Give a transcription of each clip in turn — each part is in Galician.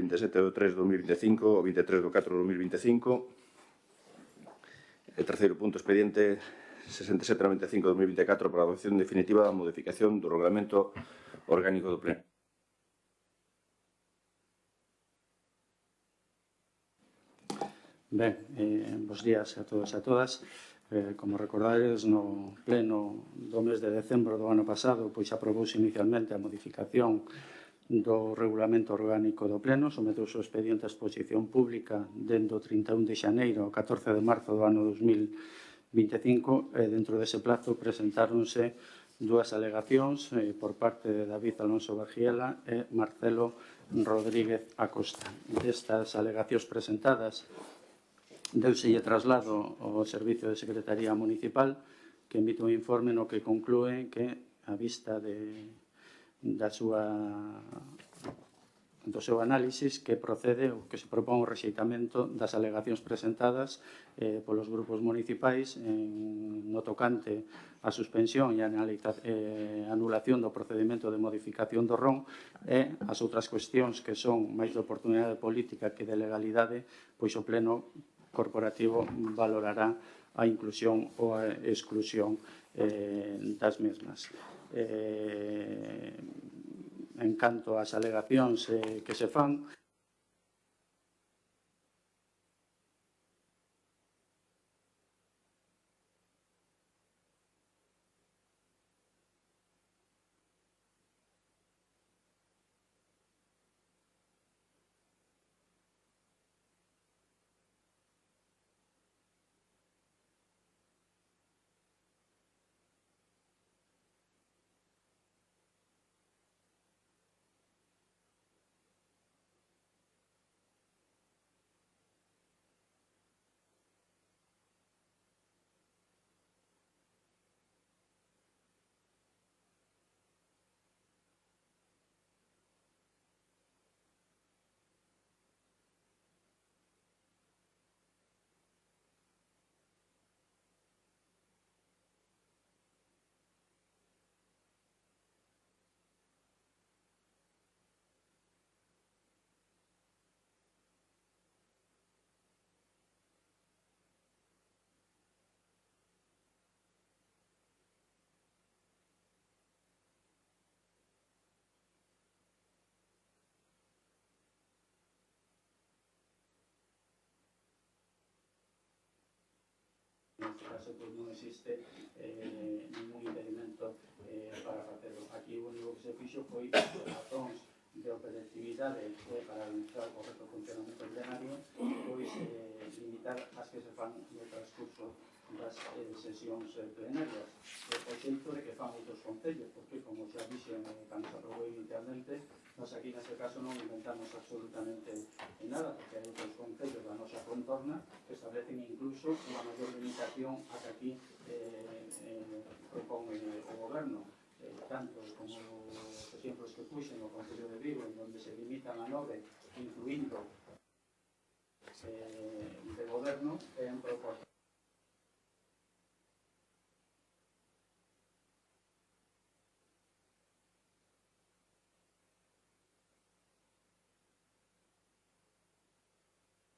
27 de 3 de 2025 ao 23 de 4 de 2025. E terceiro punto, expediente 6795 de 2024 para a adopción definitiva da modificación do Regulamento Orgánico do Pleno. Ben, bos días a todos e a todas. Como recordades, no pleno do mes de decembro do ano pasado, pois aprobouse inicialmente a modificación do Regulamento Orgánico do Pleno, someteuse o expediente a exposición pública dentro do 31 de xaneiro ao 14 de marzo do ano 2025 e dentro dese plazo presentáronse dúas alegacións por parte de David Alonso Bergiela e Marcelo Rodríguez Acosta. Destas alegacións presentadas deuselle traslado ao Servicio de Secretaría Municipal que emite un informe no que conclúe que a vista do seu análisis que procede ou que se propón o rexeitamento das alegacións presentadas polos grupos municipais no tocante a suspensión e anulación do procedimento de modificación do RON e as outras cuestións que son máis de oportunidade política que de legalidade, pois o Pleno corporativo valorará a inclusión ou a exclusión das mesmas. En canto ás alegacións que se fan, neste caso non existe ningún impedimento para facelo. Aquí o único que se fixo foi por razóns de operatividade para administrar o correcto funcionamento plenario, pois limitar as que se fan no transcurso das sesións plenarias. O xeito de que fan outros concellos, porque, como xa dixen cando se aprobou inicialmente, nós aquí neste caso non inventamos absolutamente nada, porque hai outros concellos da nosa contorna que establecen incluso unha maior limitación a que aquí propón o Goberno, tanto como os exemplos que puxen no Concello de Vigo, en donde se limitan a 9, incluindo de Goberno, en proporción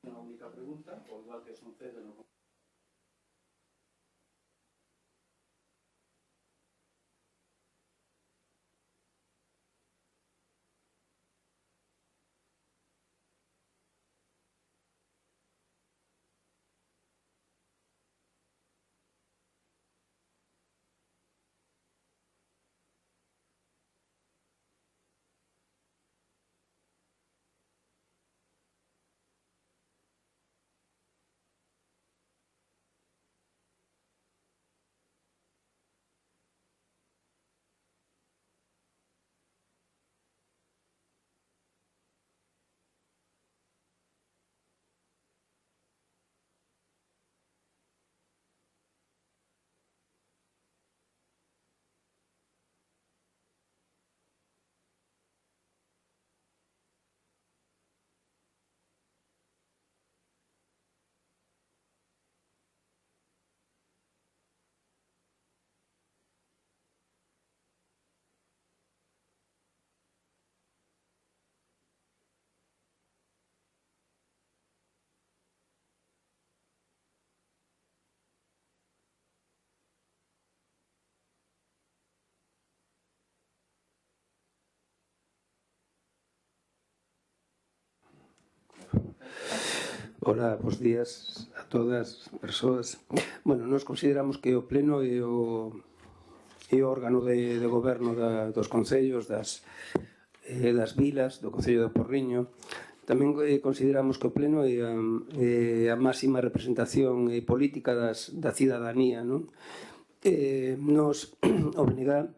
unha única pregunta, o igual que sucede no Ola, bons días a todas as persoas. Bueno, nós consideramos que o Pleno é o órgano de goberno dos concellos, das vilas, do Concello de Porriño. Tamén consideramos que o Pleno é a máxima representación política da cidadanía, non? Nos, o BNG,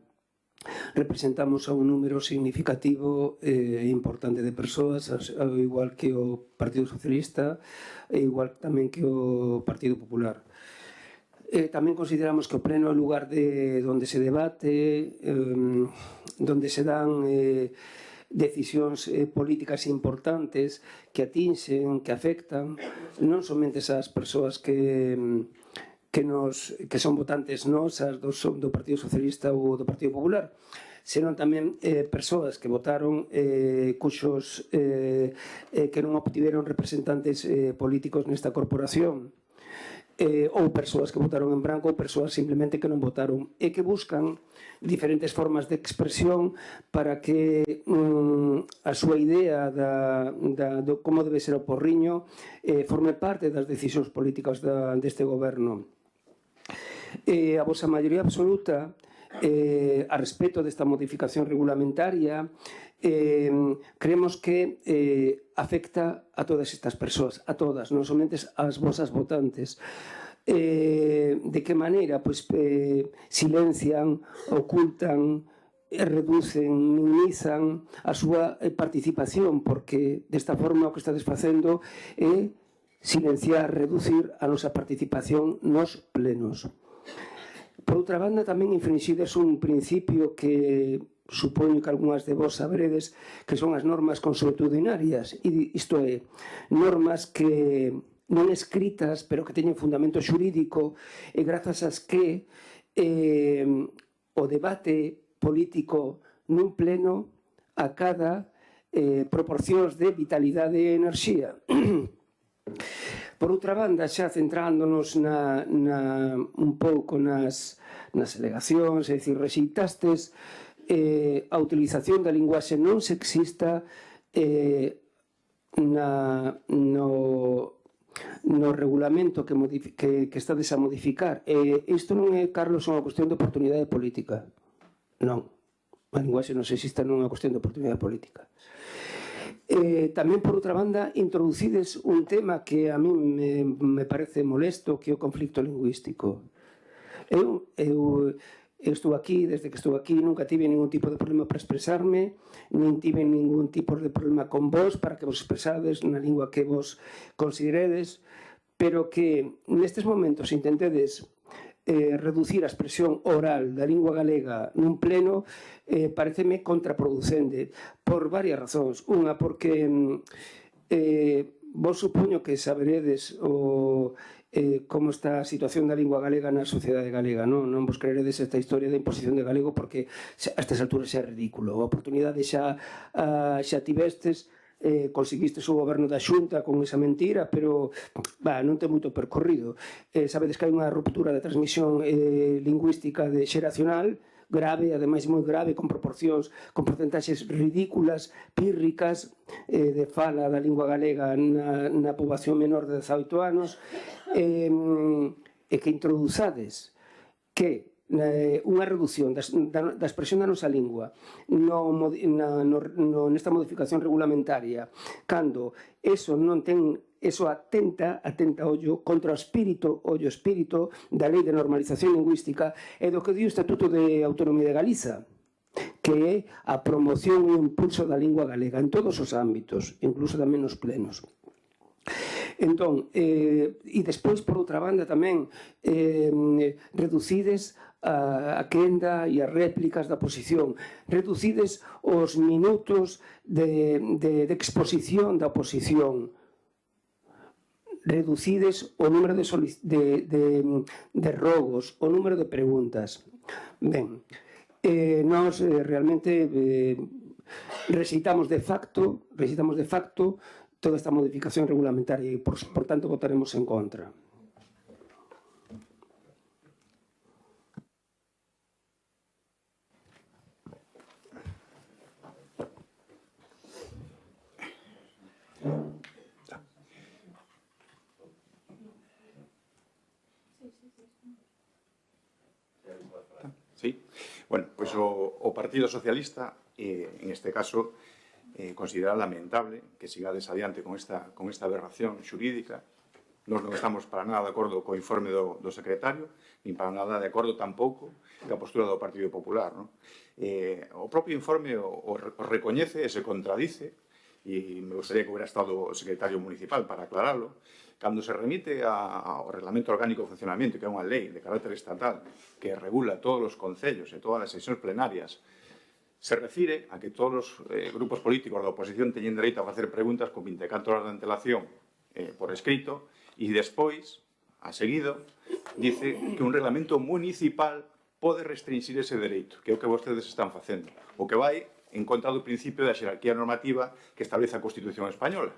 representamos a un número significativo e importante de persoas, ao igual que o Partido Socialista e igual tamén que o Partido Popular. Tamén consideramos que o Pleno é o lugar onde se debate, onde se dan decisións políticas importantes que atinxen, que afectan non somente as persoas que son votantes nosas do Partido Socialista ou do Partido Popular, senón tamén persoas que votaron cuxos que non obtiveron representantes políticos nesta corporación, ou persoas que votaron en branco ou persoas simplemente que non votaron e que buscan diferentes formas de expresión para que a súa idea de como debe ser o Porriño forme parte das decisións políticas deste goberno. A vosa maioría absoluta a respecto desta modificación regulamentaria creemos que afecta a todas estas persoas, a todas, non somente as vosas votantes. De que maneira? Pois silencian, ocultan, reducen, minimizan a súa participación, porque desta forma o que estades facendo é silenciar, reducir a nosa participación nos plenos. Por outra banda, tamén infrinxides un principio que supoño que algunhas de vos sabredes, que son as normas consuetudinarias, isto é, normas que non escritas, pero que teñen fundamento xurídico e grazas ás que o debate político nun pleno acada proporcións de vitalidade e enerxía. Por outra banda, xa centrándonos un pouco nas alegacións, é dicir, rexeitastes a utilización da linguaxe non sexista no regulamento que estades a modificar. Isto non é, Carlos, unha cuestión de oportunidade política. Non. A linguaxe non sexista non é unha cuestión de oportunidade política. Tamén, por outra banda, introducides un tema que a mí me parece molesto, que é o conflicto lingüístico. Eu estou aquí, desde que estou aquí, nunca tive ningún tipo de problema para expresarme, nin tive ningún tipo de problema con vos para que vos expresades na lingua que vos consideredes, pero que nestes momentos intentedes reducir a expresión oral da lingua galega nun pleno pareceme contraproducente por varias razóns. Unha, porque vos supoño que saberedes como está a situación da lingua galega na sociedade galega, non vos creeredes esta historia da imposición de galego porque a estas alturas xa é ridículo. A oportunidade xa tivestes, conseguistes o goberno da Xunta con esa mentira, pero non ten moito percorrido. Sabedes que hai unha ruptura da transmisión lingüística xeracional grave, ademais moi grave, con proporcións, con porcentaxes ridículas, pírricas, de fala da lingua galega na poboación menor de 18 anos, e que introduzades que unha reducción da expresión da nosa lingua nesta modificación regulamentaria, cando eso non ten, eso atenta ollo contra o espírito da Lei de Normalización Lingüística e do que di o Estatuto de Autonomía de Galiza, que é a promoción e o impulso da lingua galega en todos os ámbitos, incluso tamén nos plenos. Entón, e despois, por outra banda, tamén reducides a quenda e as réplicas da oposición, reducides os minutos de exposición da oposición, reducides o número de rogos, o número de preguntas. Ben, nós realmente rexeitamos de facto toda esta modificación regulamentaria e, por tanto, votaremos en contra. Pois o Partido Socialista, en este caso, considera lamentable que sigades adiante con esta aberración xurídica. Nós non estamos para nada de acordo co informe do secretario, nin para nada de acordo tampouco ca postura do Partido Popular. O propio informe o recoñece e se contradice, e me gustaría que hubiera estado o secretario municipal para aclararlo, cando se remite ao Reglamento Orgánico de Funcionamento, que é unha lei de carácter estatal que regula todos os concellos e todas as sesións plenarias, se refire a que todos os grupos políticos da oposición teñen dereito a facer preguntas con 24 horas de antelación por escrito, e despois, a seguido, dice que un reglamento municipal pode restringir ese dereito, que é o que vostedes están facendo, o que vai en contra do principio da xerarquía normativa que establece a Constitución española.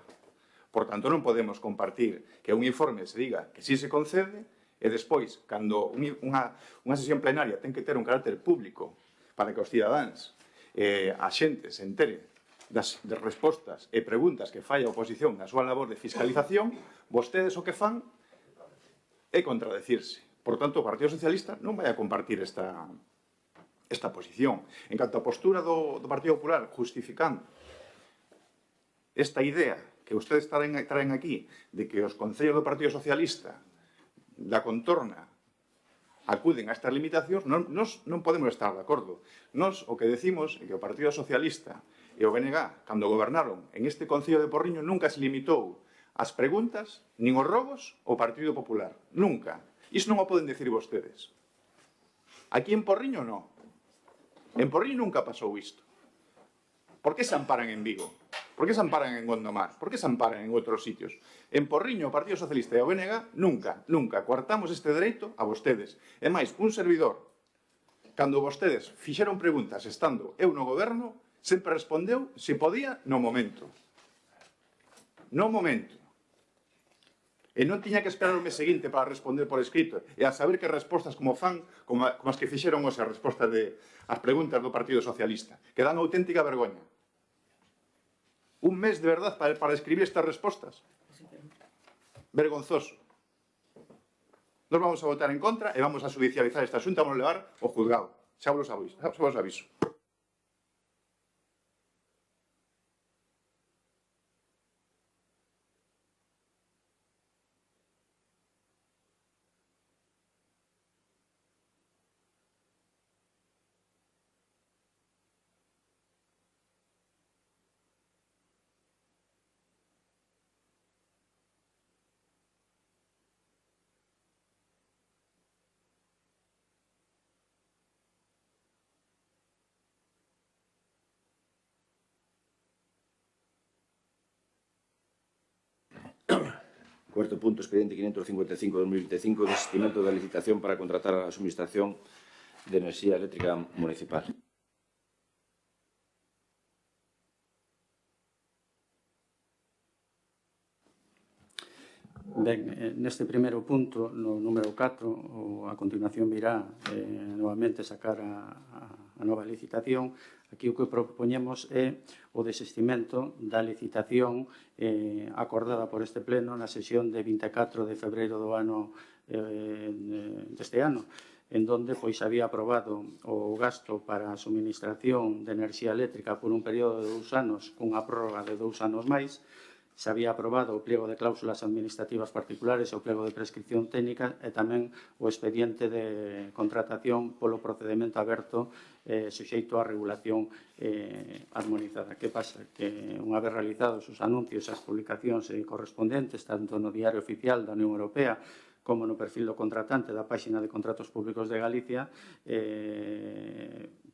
Por tanto, non podemos compartir que un informe se diga que sí se concede e despois, cando unha sesión plenaria ten que ter un carácter público para que os cidadáns, a xente se entere das respostas e preguntas que fai a oposición na súa labor de fiscalización, vostedes o que fan é contradecirse. Por tanto, o Partido Socialista non vai a compartir esta posición. En canto á postura do Partido Popular justificando esta idea que ustedes traen aquí de que os concellos do Partido Socialista da contorna acuden a estas limitacións, non podemos estar de acordo. Nós o que decimos é que o Partido Socialista e o BNG, cando gobernaron en este Concello de Porriño, nunca se limitou as preguntas, nin os robos, ao Partido Popular. Nunca. Iso non o poden decir vostedes. Aquí en Porriño, non. En Porriño nunca pasou isto. Por que se amparan en Vigo? Por que se amparan en Gondomar? Por que se amparan en outros sitios? En Porriño, o Partido Socialista e o BNG, nunca coartamos este dereito a vostedes. E máis, un servidor, cando vostedes fixeron preguntas estando eu no goberno, sempre respondeu, se podía, no momento. No momento. E non tiña que esperar o mes seguinte para responder por escrito. E a saber que respostas como fan, como as que fixeron as respostas as preguntas do Partido Socialista, que dan auténtica vergoña. Un mes de verdad para escribir estas respostas. Vergonzoso. Nos vamos a votar en contra e vamos a judicializar esta asunto, vamos a levar ao juzgado. Xa vos aviso. Cuarto punto, expediente 555-2025, desistimento da licitación para contratar a suministración de enerxía eléctrica municipal. Ben, neste primeiro punto, no número 4, a continuación virá novamente sacar a nova licitación. Aquí o que propoñemos é o desistimento da licitación acordada por este pleno na sesión de 24 de febreiro do ano deste ano, en donde pois había aprobado o gasto para a suministración de enerxía eléctrica por un período de 2 anos, cunha prórroga de 2 anos máis. Se había aprobado o pliego de cláusulas administrativas particulares e o pliego de prescripción técnica e tamén o expediente de contratación polo procedimento aberto suxeito á regulación armonizada. Que pasa? Que unha vez realizados os anuncios e as publicacións correspondentes, tanto no Diario Oficial da Unión Europea como no perfil do contratante da páxina de contratos públicos de Galicia,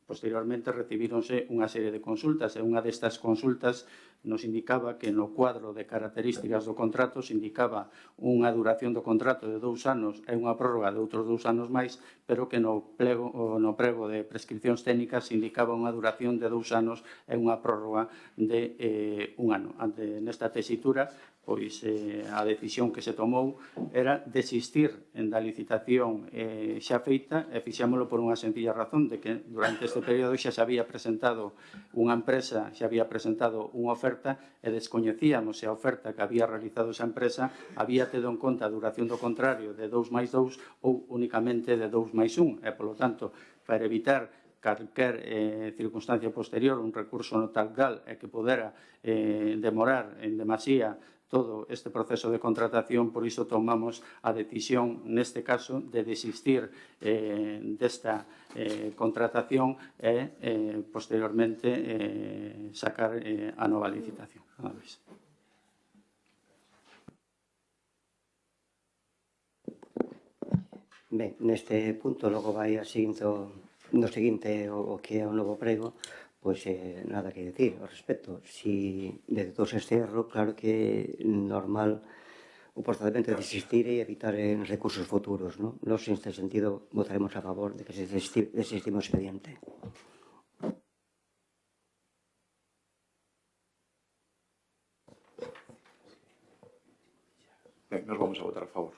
posteriormente recibíronse unha serie de consultas e unha destas consultas nos indicaba que no cuadro de características do contrato se indicaba unha duración do contrato de 2 anos e unha prórroga de outros 2 anos máis, pero que no prego de prescripcións técnicas se indicaba unha duración de 2 anos e unha prórroga de 1 ano. Nesta tesitura, pois a decisión que se tomou era desistir da licitación xa feita e fixámolo por unha sencilla razón de que durante este período xa se había presentado unha empresa, xa había presentado unha oferta e descoñecíamos se a oferta que había realizado esa empresa había tido en conta a duración do contrario de 2 máis 2 ou únicamente de 2 máis 1 e, polo tanto, para evitar calquer circunstancia posterior, un recurso notarial e que pudera demorar en demasía todo este proceso de contratación, por iso tomamos a decisión, neste caso, de desistir desta contratación e, posteriormente, sacar a nova licitación. Nada máis. Ben, neste punto, logo vai no seguinte o que é o novo prego, pois nada que decir ao respecto. Si detectouse este erro, claro que normal o procedimento de desistir e evitar recursos futuros, non? Nos, neste sentido, votaremos a favor de que se desestime o expediente. Ben, nos vamos a votar a favor.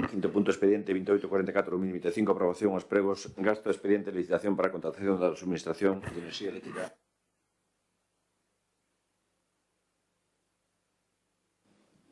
Quinto punto, expediente 2844-2025, aprobación aos pregos, gasto de expediente de licitación para a contratación da suministración de enerxía eléctrica.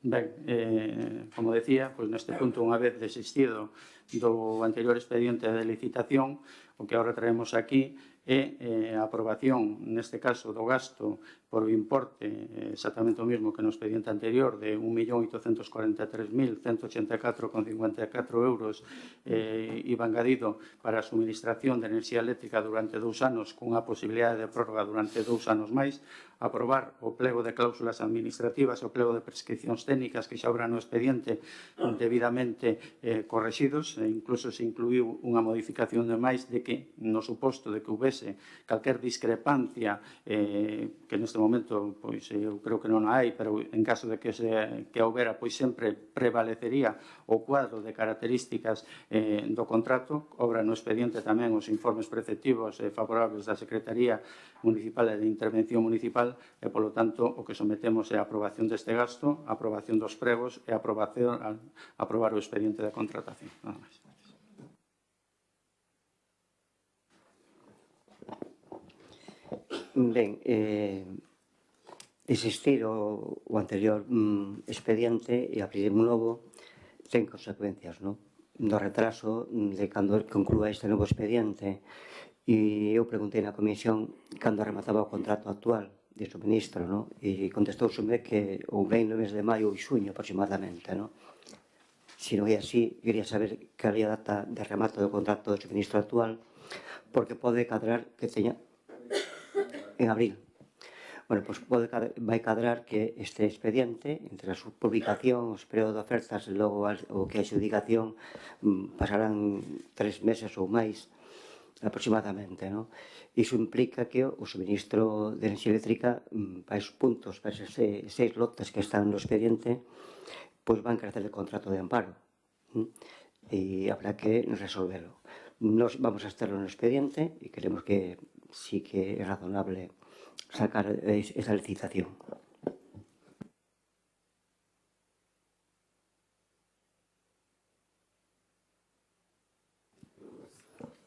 Ben, como decía, pois neste punto, unha vez desistido do anterior expediente de licitación, o que agora traemos aquí é a aprobación, neste caso, do gasto por o importe exactamente o mesmo que no expediente anterior de 1.843.184,54 euros IVA engadido para a suministración de enerxía eléctrica durante 2 anos cunha posibilidade de prórroga durante 2 anos máis, aprobar o plego de cláusulas administrativas e o plego de prescripcións técnicas que xa habrá no expediente debidamente correxidos, e incluso se incluiu unha modificación de máis de que, no suposto de que houvese calquer discrepancia que neste momento, pois eu creo que non hai, pero en caso de que houbera, pois sempre prevalecería o cuadro de características do contrato. Obra no expediente tamén os informes preceptivos favorables da Secretaría Municipal e de Intervención Municipal e, polo tanto, o que sometemos é a aprobación deste gasto, a aprobación dos pregos e a aprobar o expediente de contratación. Nada máis. Ben, desistir o anterior expediente e abrir un novo ten consecuencias, non? No retraso de cando conclúa este novo expediente, e eu preguntei na comisión cando remataba o contrato actual de suministro, non? E contestou-me que ou ben no mes de maio ou xuño aproximadamente, non? Se non é así, quería saber cal é a data de remato do contrato de suministro actual, porque pode cadrar que teña en abril. Bueno, pois vai cadrar que este expediente, entre a súa publicación, os períodos de ofertas e logo o que é a adjudicación, pasarán 3 meses ou máis aproximadamente, non? Iso implica que o suministro de enerxía eléctrica para esos puntos, para esos 6 lotes que están no expediente, pois van crecer de contrato de amparo e habrá que resolverlo. Nos vamos a estarlo no expediente e queremos que sí que é razonable sacar esa licitación.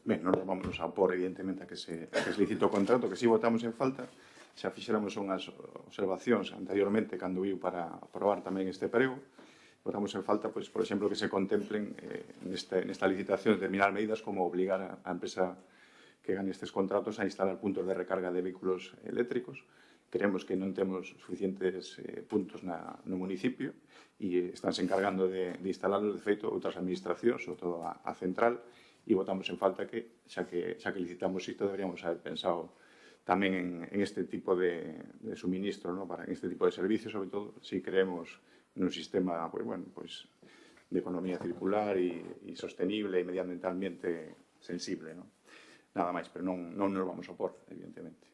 Ben, non nos vamos a opor, evidentemente, a que se licite o contrato, que si votamos en falta. Xa fixéramos unhas observacións anteriormente cando viu para aprobar tamén este prego. Votamos en falta, pois, por exemplo, que se contemplen nesta licitación determinar medidas como obligar a empresa que gane estes contratos a instalar puntos de recarga de vehículos eléctricos. Creemos que non temos suficientes puntos no municipio e estánse encargando de instalarlos, de feito, outras administracións, sobre todo a central, e votamos en falta que, xa que licitamos isto, deberíamos haber pensado tamén en este tipo de suministro, ¿no? Para este tipo de servicios, sobre todo, si creemos nun sistema pues, de economía circular e sostenible e medioambientalmente sensible, ¿no? Nada máis, pero non nos vamos a opor, evidentemente.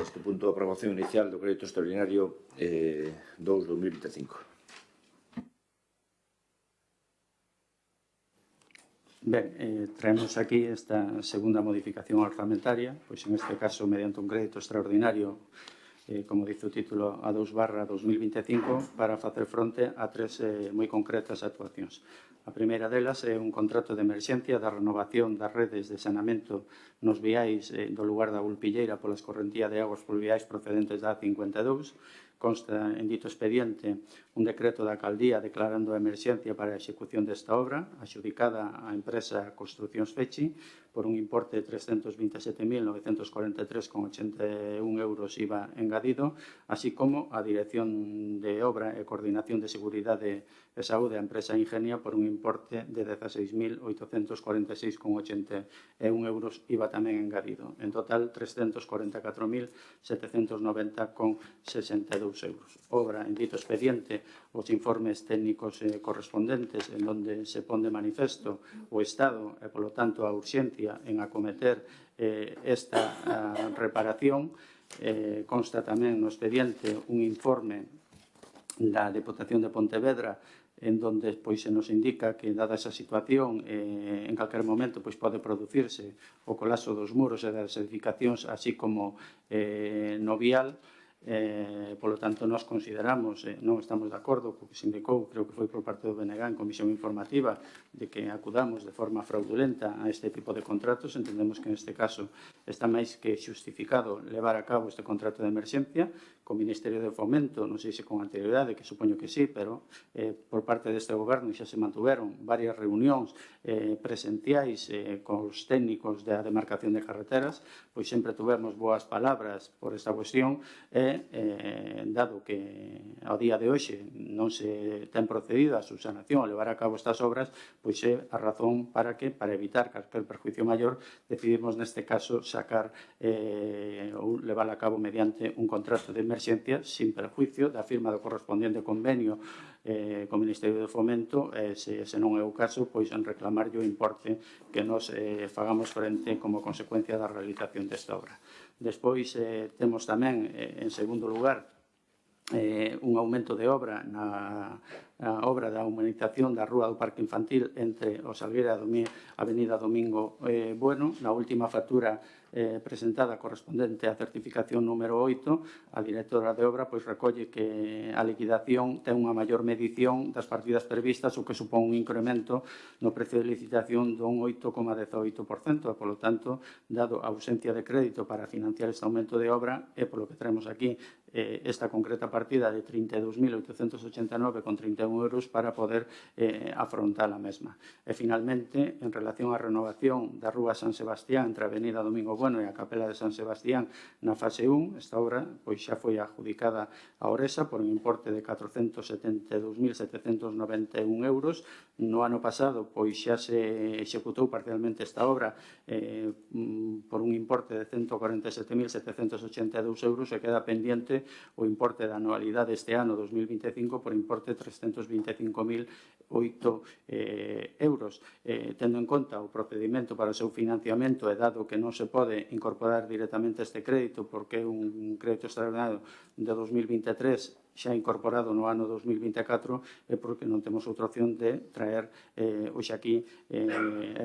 Este punto de aprobación inicial do crédito extraordinario 2/2025. Ben, traemos aquí esta segunda modificación orzamentaria, pois en este caso mediante un crédito extraordinario como dice o título, a 2/2025, para facer fronte a tres moi concretas actuacións. A primeira delas é un contrato de emerxencia da renovación das redes de saneamento nos viais do lugar da Vulpilleira pola escorrentía de aguas pluviais procedentes da A52. Consta en dito expediente un decreto da alcaldía declarando a emerxencia para a execución desta obra, axudicada á empresa Construcións Fechi, por un importe de 327.943,81 euros IVA engadido, así como a Dirección de Obra e Coordinación de Seguridade e Saúde a empresa Ingenia por un importe de 16.846,81 euros IVA tamén engadido. En total, 344.790,62 euros. Obra en dito expediente os informes técnicos correspondentes en donde se pon de manifesto o estado e, polo tanto, a urxencia en acometer esta reparación. Consta tamén no expediente un informe da Deputación de Pontevedra en donde se nos indica que, dada esa situación, en calquer momento pode producirse o colapso dos muros e das edificacións, así como no vial. Polo tanto, nós consideramos, non estamos de acordo co que se indicou, creo que foi por parte do BNG en comisión informativa, de que acudamos de forma fraudulenta a este tipo de contratos. Entendemos que neste caso está máis que xustificado levar a cabo este contrato de emerxencia co Ministerio de Fomento, non sei se con anterioridade, que supoño que sí, pero por parte deste goberno xa se mantuveron varias reunións presenciais cos técnicos da demarcación de carreteras, pois sempre tuvemos boas palabras por esta cuestión e, dado que ao día de hoxe non se ten procedido a subsanación a levar a cabo estas obras, pois é a razón para evitar calquer perjuicio maior, decidimos neste caso sacar ou levar a cabo mediante un contrato de emerxencia sin perjuicio da firma do correspondente convenio co Ministerio de Fomento, se non é o caso, pois en reclamar o importe que nos fagamos frente como consecuencia da realización desta obra. Despois temos tamén, en segundo lugar, un aumento de obra na obra da humanización da Rúa do Parque Infantil entre o Salgueira e a Avenida Domingo Bueno. Na última factura presentada correspondente á certificación número 8, a directora de obra recolle que a liquidación ten unha maior medición das partidas previstas, o que supón un incremento no precio de licitación dun 8,18%, e, polo tanto, dado a ausencia de crédito para financiar este aumento de obra, e polo que traemos aquí esta concreta partida de 32.889,31 euros para poder afrontar a mesma. E, finalmente, en relación á renovación da Rúa San Sebastián entre a Avenida Domingo Bueno e a Capela de San Sebastián na fase 1, esta obra xa foi adjudicada a Oresa por un importe de 472.791 euros. No ano pasado xa se executou parcialmente esta obra por un importe de 147.782 euros e queda pendiente o importe da anualidade este ano 2025 por importe de 325.008 euros. Tendo en conta o procedimento para o seu financiamento e dado que non se pode incorporar directamente este crédito porque é un crédito extraordinario de 2023 xa incorporado no ano 2024, é porque non temos outra opción de traer hoxe aquí e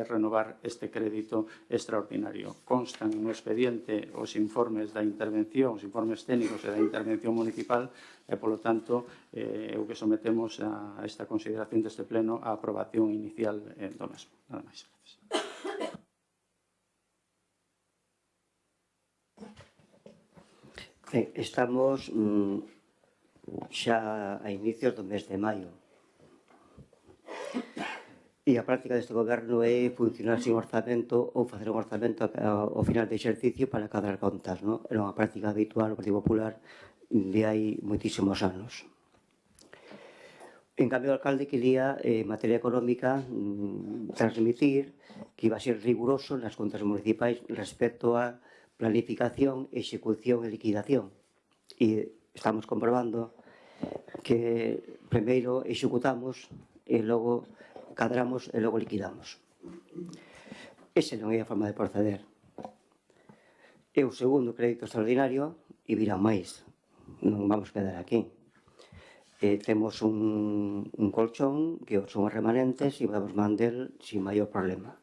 renovar este crédito extraordinario. Constan no expediente os informes da intervención, os informes técnicos e da intervención municipal e, polo tanto, o que sometemos a esta consideración deste pleno a aprobación inicial do mesmo. Nada máis. Estamos xa a inicios do mes de maio e a práctica deste goberno é funcionar sin orzamento ou facer un orzamento ao final de exercicio para cadrar contas. Era unha práctica habitual no Partido Popular de hai moitísimos anos. En cambio, o alcalde quería, en materia económica, transmitir que iba a ser riguroso nas contas municipais respecto a planificación, execución e liquidación. E estamos comprobando que primeiro executamos e logo cadramos e logo liquidamos. Ese non é a forma de proceder. É o segundo crédito extraordinario e virá máis. Non vamos quedar aquí. Temos un colchón que son os remanentes e podemos mandar sin maior problema.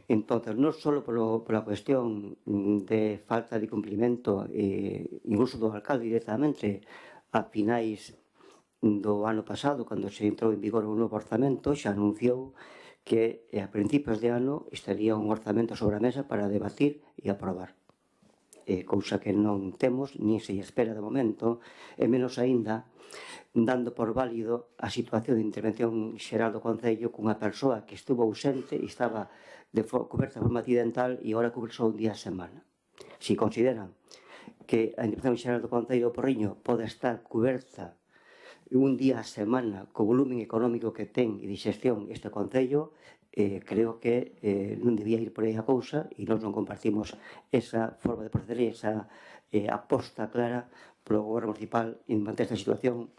Entonces, non só pola cuestión de falta de cumplimento, incluso do alcalde directamente, a finais do ano pasado, cando se entrou en vigor o novo orzamento, xa anunciou que a principios de ano estaría un orzamento sobre a mesa para debatir e aprobar. Cousa que non temos, nin se espera de momento, e menos aínda dando por válido a situación de intervención xeral do Concello cunha persoa que estuvo ausente e estaba coberta de forma accidental e agora cubre só un día a semana. Si consideran que a intervención xeral do Concello do Porriño pode estar coberta un día a semana co volumen económico que ten e de xestión este Concello, creo que non debía ir por aí a cousa e nós non compartimos esa forma de proceder e esa aposta clara polo goberno municipal en manter esta situación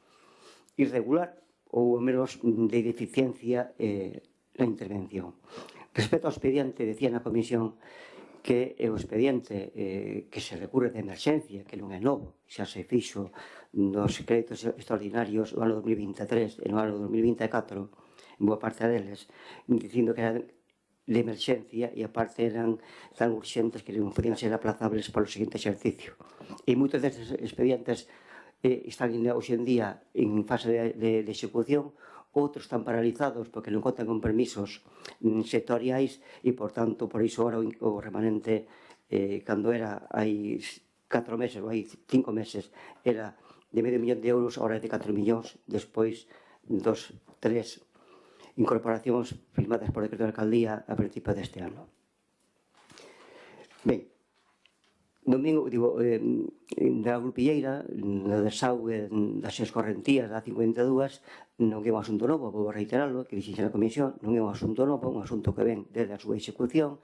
irregular ou ao menos de deficiencia na intervención. Respecto ao expediente, decía na comisión que o expediente que se recurre de emerxencia, que non é novo, xa se fixo nos créditos extraordinarios do ano 2023 e no ano 2024, en boa parte deles, dicindo que eran de emerxencia e aparte eran tan urxentes que non podían ser aplazables para o seguinte exercicio. E moitos destes expedientes están hoxe en día en fase de execución, outros están paralizados porque non contan con permisos sectoriais e, por tanto, por iso agora o remanente, cando era hai 4 meses ou hai 5 meses, era de medio millón de euros, agora é de 4 millóns, despois dos 3 incorporacións firmadas por decreto de alcaldía a principio deste ano. Ben, domingo, digo, da Grupilleira, no desaugue das escorrentías da 52, non é un asunto novo, vou reiteralo, que dixen na comisión, non é un asunto novo, un asunto que ven desde a súa execución,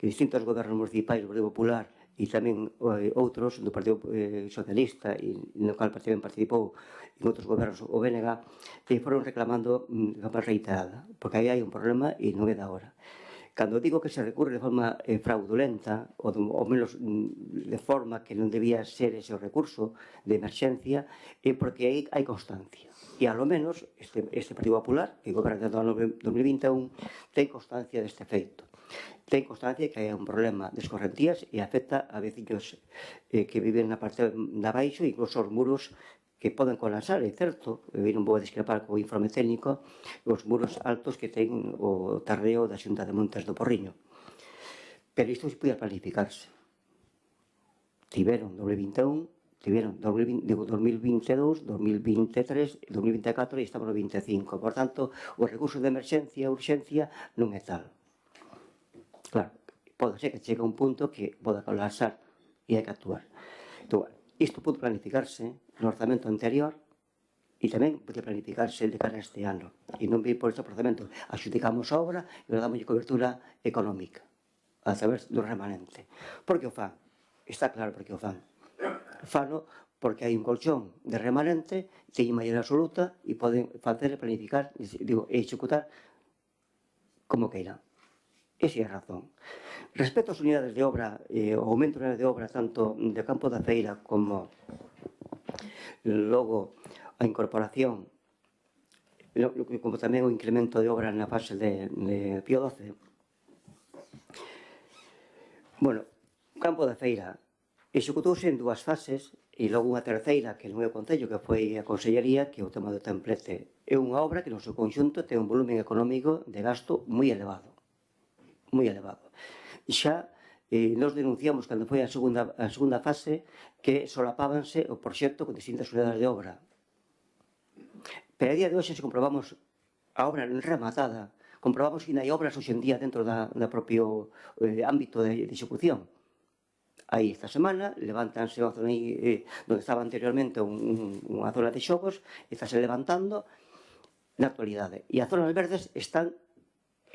que distintos gobernos municipais do Partido Popular e tamén outros do Partido Socialista e no qual tamén participou en outros gobernos o BNG, que foron reclamando de forma reiterada, porque aí hai un problema e non é da hora. Cando digo que se recurre de forma fraudulenta, ou menos de forma que non debía ser ese o recurso de emerxencia, é porque aí hai constancia. E, ao menos, este Partido Popular, que goberna desde o ano 2021, ten constancia deste feito. Ten constancia que hai un problema de escorrentías e afecta a veciños que viven na parte de abaixo, incluso os muros que poden colapsar, é certo, non vou discrepar co informe técnico, os muros altos que ten o terreo da Xunta de Montes do Porriño. Pero isto se podía planificarse. Tiveron 2021, tiveron 2022, 2023, 2024 e estamos no 25. Por tanto, o recurso de emerxencia, urxencia, non é tal. Claro, pode ser que chegue a un punto que poda colapsar e hai que actuar. Entón, isto pode planificarse no orzamento anterior e tamén pode planificarse de cara a este ano. E non vir por este procedimento. Axudicamos a obra e nos damos cobertura económica a través do remanente. Por que o fan? Está claro por que o fan. Fano porque hai un colchón de remanente, teñen maioría absoluta e poden facer e planificar e executar como queiran. Esa é a razón. Respecto ás unidades de obra, o aumento de unidades de obra tanto de Campo da Feira como logo a incorporación, como tamén o incremento de obra na fase de Pío XII. Bueno, Campo da Feira executouse en 2 fases e logo unha terceira que non é o Concello, que foi a Consellería, que é o tema do templete. É unha obra que no seu conxunto ten un volumen económico de gasto moi elevado. Moi elevado. Xa nos denunciamos cando foi a segunda fase que solapábanse o proxecto con distintas unidades de obra. Pero a día de hoxe, se comprobamos a obra rematada, comprobamos que hai obras hoxe en día dentro do propio ámbito de execución. Aí esta semana levántanse a zona onde estaba anteriormente unha zona de xogos, estáse levantando na actualidade. E as zonas verdes están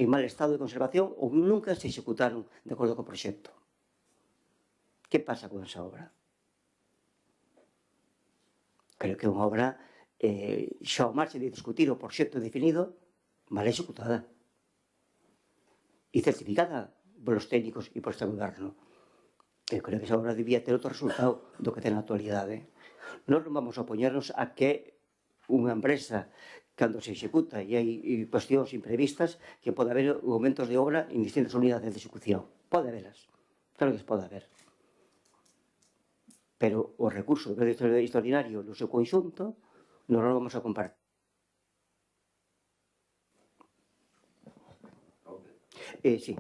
en mal estado de conservación ou nunca se executaron de acordo co proxecto. Que pasa con esa obra? Creo que é unha obra xa ao marxe de discutir o proxecto definido, mal executada e certificada polos técnicos e por este goberno. Eu creo que esa obra debía ter outro resultado do que ten na actualidade. Non vamos a opoñernos a que unha empresa cando se executa e hai cuestións imprevistas que pode haber aumentos de obra en distintas unidades de execución. Pode habelas, claro que se pode haber. Pero o recurso do crédito extraordinario no seu conxunto non o vamos a compartir. Sí.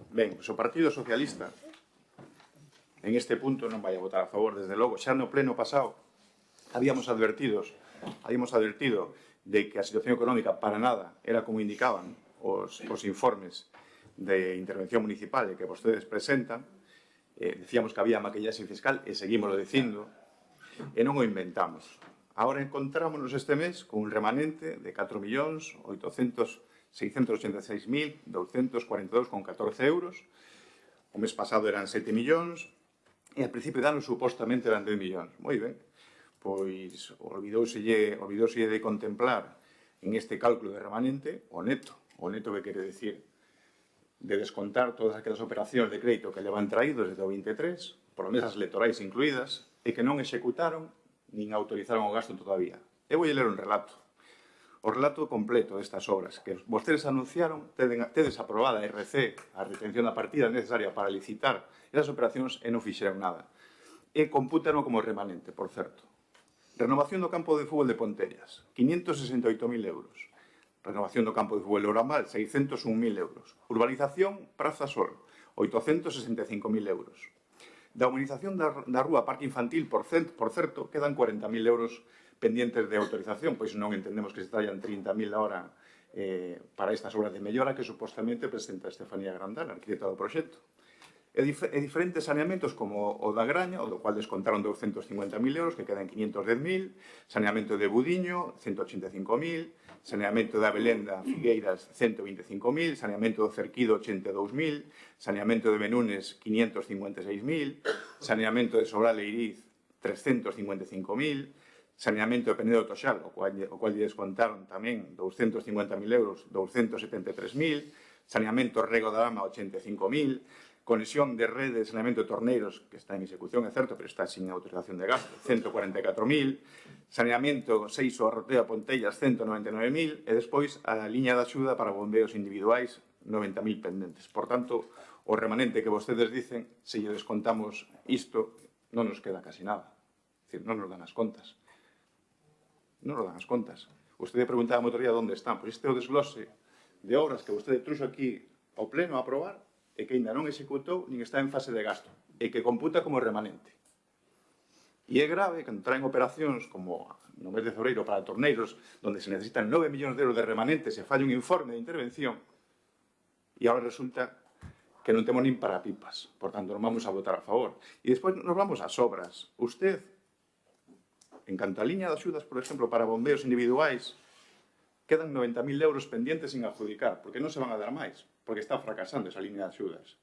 Ben, o Partido Socialista en este punto non vai a votar a favor, desde logo. Xa no pleno pasado habíamos advertido de que a situación económica para nada era como indicaban os informes de intervención municipal que vostedes presentan. Decíamos que había maquillaxe fiscal e seguimos dicindo, e non o inventamos. Agora encontrámonos este mes con un remanente de 4.686.242,14 euros. O mes pasado eran 7 millóns e a principio de ano supostamente eran 10 millóns. Moi ben, pois olvidouselle de contemplar en este cálculo de remanente o neto que quere decir de descontar todas aquelas operacións de crédito que levan traídos desde o 23, promesas electorais incluídas, e que non executaron nin autorizaron o gasto todavía. Eu vou ler un relato. O relato completo destas obras que vostedes anunciaron, tedes aprobada a RC, a retención da partida necesaria para licitar esas operacións e non fixeron nada. E compútano como remanente, por certo. Renovación do campo de fútbol de Pontellas, 568.000 euros. Renovación do campo de fútbol de Ouramal, 601.000 euros. Urbanización Praza Sol, 865.000 euros. Da humanización da rúa Parque Infantil, por certo, quedan 40.000 euros pendientes de autorización, pois non entendemos que se tallan 30.000 ahora para estas obras de mellora que supostamente presenta Estefanía Grandal, arquitecta do proxecto. E diferentes saneamentos como o da Graña, o do cual descontaron 250.000 euros, que quedan 510.000, saneamento de Budiño, 185.000, saneamento da Belenda, Figueiras, 125.000, saneamento do Cerquido, 82.000, saneamento de Benunes, 556.000, saneamento de Sobral e Iriz, 355.000, saneamento de Penedo Toxal, o cual lle descontaron tamén 250.000 euros, 273.000, saneamento Rego da Lama, 85.000, conexión de rede de saneamento de Torneiros, que está en execución, é certo, pero está sin autorización de gasto, 144.000, saneamento 6 o Arroteo a Pontellas, 199.000, e despois a liña de axuda para bombeos individuais, 90.000 pendentes. Por tanto, o remanente que vostedes dicen, se lle descontamos isto, non nos queda casi nada. É dicir, non nos dan as contas. Non nos dan as contas. Vostede preguntaba a motoría onde están. Pois este é o desglose de obras que vostede truxo aquí ao pleno a aprobar e que ainda non executou nin está en fase de gasto e que computa como remanente. E é grave cando traen operacións como no mes de febreiro para Torneiros, onde se necesitan 9 millóns de euros de remanente, se falla un informe de intervención e agora resulta que non temos nin para pipas. Por tanto, non vamos a votar a favor. E despois nos vamos ás obras. Usted, en canto a liña de axudas, por exemplo, para bombeos individuais, quedan 90.000 euros pendientes sin adjudicar, porque non se van a dar máis, porque está fracasando esa línea de axudas.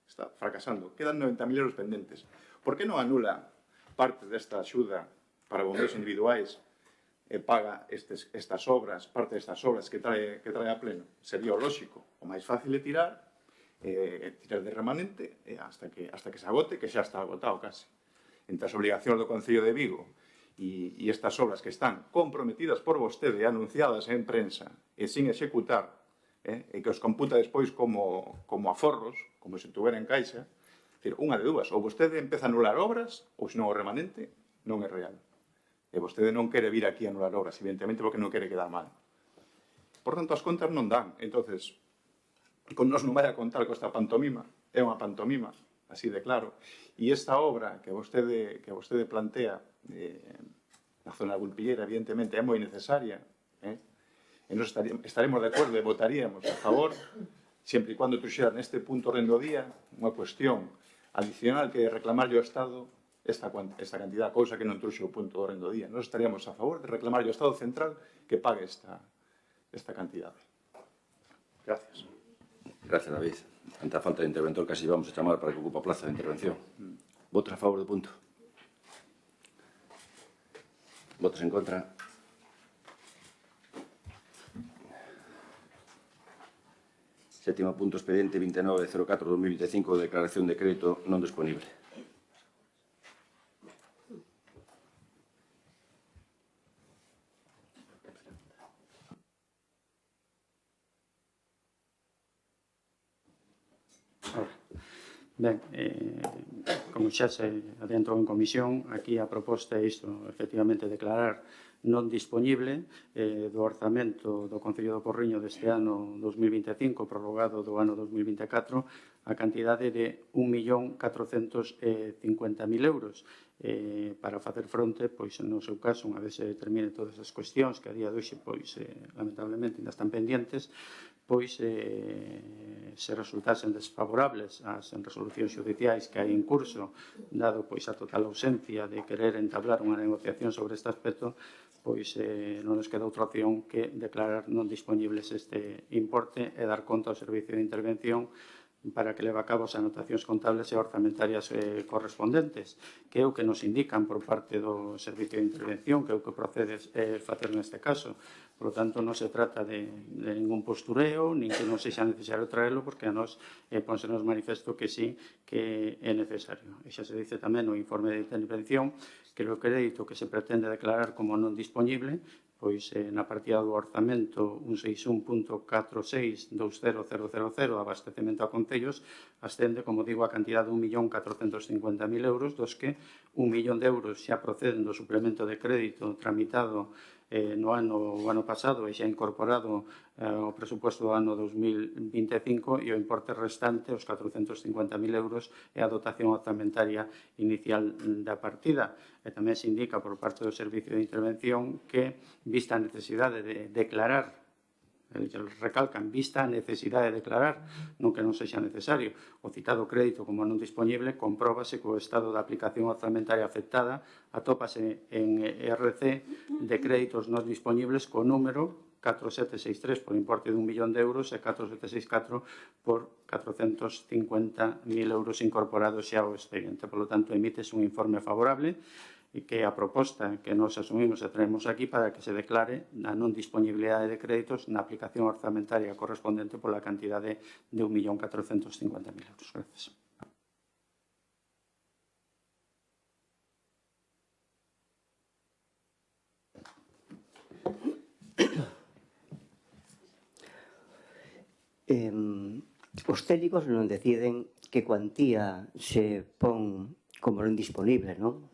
Está fracasando. Quedan 90.000 euros pendentes. Por que non anula parte desta axuda para bombeos individuais e paga estas obras, parte destas obras que trae a pleno? Sería o lógico. O máis fácil é tirar de remanente hasta que se agote, que xa está agotado casi. Entre as obligacións do Concello de Vigo e estas obras que están comprometidas por vostede, anunciadas en prensa e sin executar, e que os computa despois como aforros, como se tuvera en caixa, unha de dúas, ou vostede empeza a anular obras, ou senón o remanente non é real. E vostede non quere vir aquí a anular obras, evidentemente, porque non quere quedar mal. Por tanto, as contas non dan. Entonces, con nos non vai a contar con esta pantomima, é unha pantomima, así de claro. E esta obra que vostede plantea na zona da Vulpillera, evidentemente, é moi necesaria, e nos estaremos de acordo e votaríamos a favor, sempre e cando truxera neste punto rendo día unha cuestión adicional que reclamarlle ao Estado esta cantidad, cousa que non truxe o punto do rendo día. Nos estaríamos a favor de reclamarlle ao Estado central que pague esta cantidade. Gracias. Gracias, David. Ante a falta de interventor, casi vamos a chamar para que ocupe a plaza de intervención. Votos a favor do punto? Votos en contra? sétima punto expediente 2904-2025 de declaración de crédito non disponible. Ben, como xa se adiantou en comisión, aquí a proposta é isto, efectivamente, declarar non disponible do orzamento do Concello do Porriño deste ano 2025, prorrogado do ano 2024, a cantidade de 1.450.000 euros para facer fronte, pois, no seu caso, unha vez se determine todas as cuestións que a día de hoxe, pois, lamentablemente, ainda están pendientes, pois se resultasen desfavorables ás resolucións judiciais que hai en curso, dado pois a total ausencia de querer entablar unha negociación sobre este aspecto, pois non nos queda outra opción que declarar non disponibles este importe e dar conta ao Servicio de Intervención para que leve a cabo as anotacións contables e orzamentarias correspondentes, que é o que nos indican por parte do Servicio de Intervención, que é o que procede facer neste caso. Por lo tanto, non se trata de ningún postureo, nin que non sexa necesario traerlo, porque a nos pónsenos manifesto que sí que é necesario. E xa se dice tamén no informe de intervención que o crédito que se pretende declarar como non disponible, pois na partida do orzamento 161.462000, abastecemento a concellos, ascende, como digo, a cantidad de 1.450.000 euros, dos que 1 millón de euros xa proceden do suplemento de crédito tramitado no ano pasado e xa incorporado ao presupuesto do ano 2025, e o importe restante, os 450.000 euros, é a dotación orzamentaria inicial da partida. E tamén se indica por parte do Servicio de Intervención que, vista a necesidade de declarar, recalcan, vista a necesidade de declarar, non que non sexa necesario, o citado crédito como non disponible, compróbase que o estado da aplicación orzamentaria afectada atópase en RC de créditos non disponibles co número 4763 por importe de 1 millón de euros e 4764 por 450.000 euros incorporados xa ao expediente. Por lo tanto, emítese un informe favorable e que a proposta que nos asumimos e traemos aquí para que se declare a non disponibilidade de créditos na aplicación orzamentaria correspondente pola cantidade de 1.450.000 euros. Gracias. Os técnicos non deciden que cuantía se pon como non disponible, non?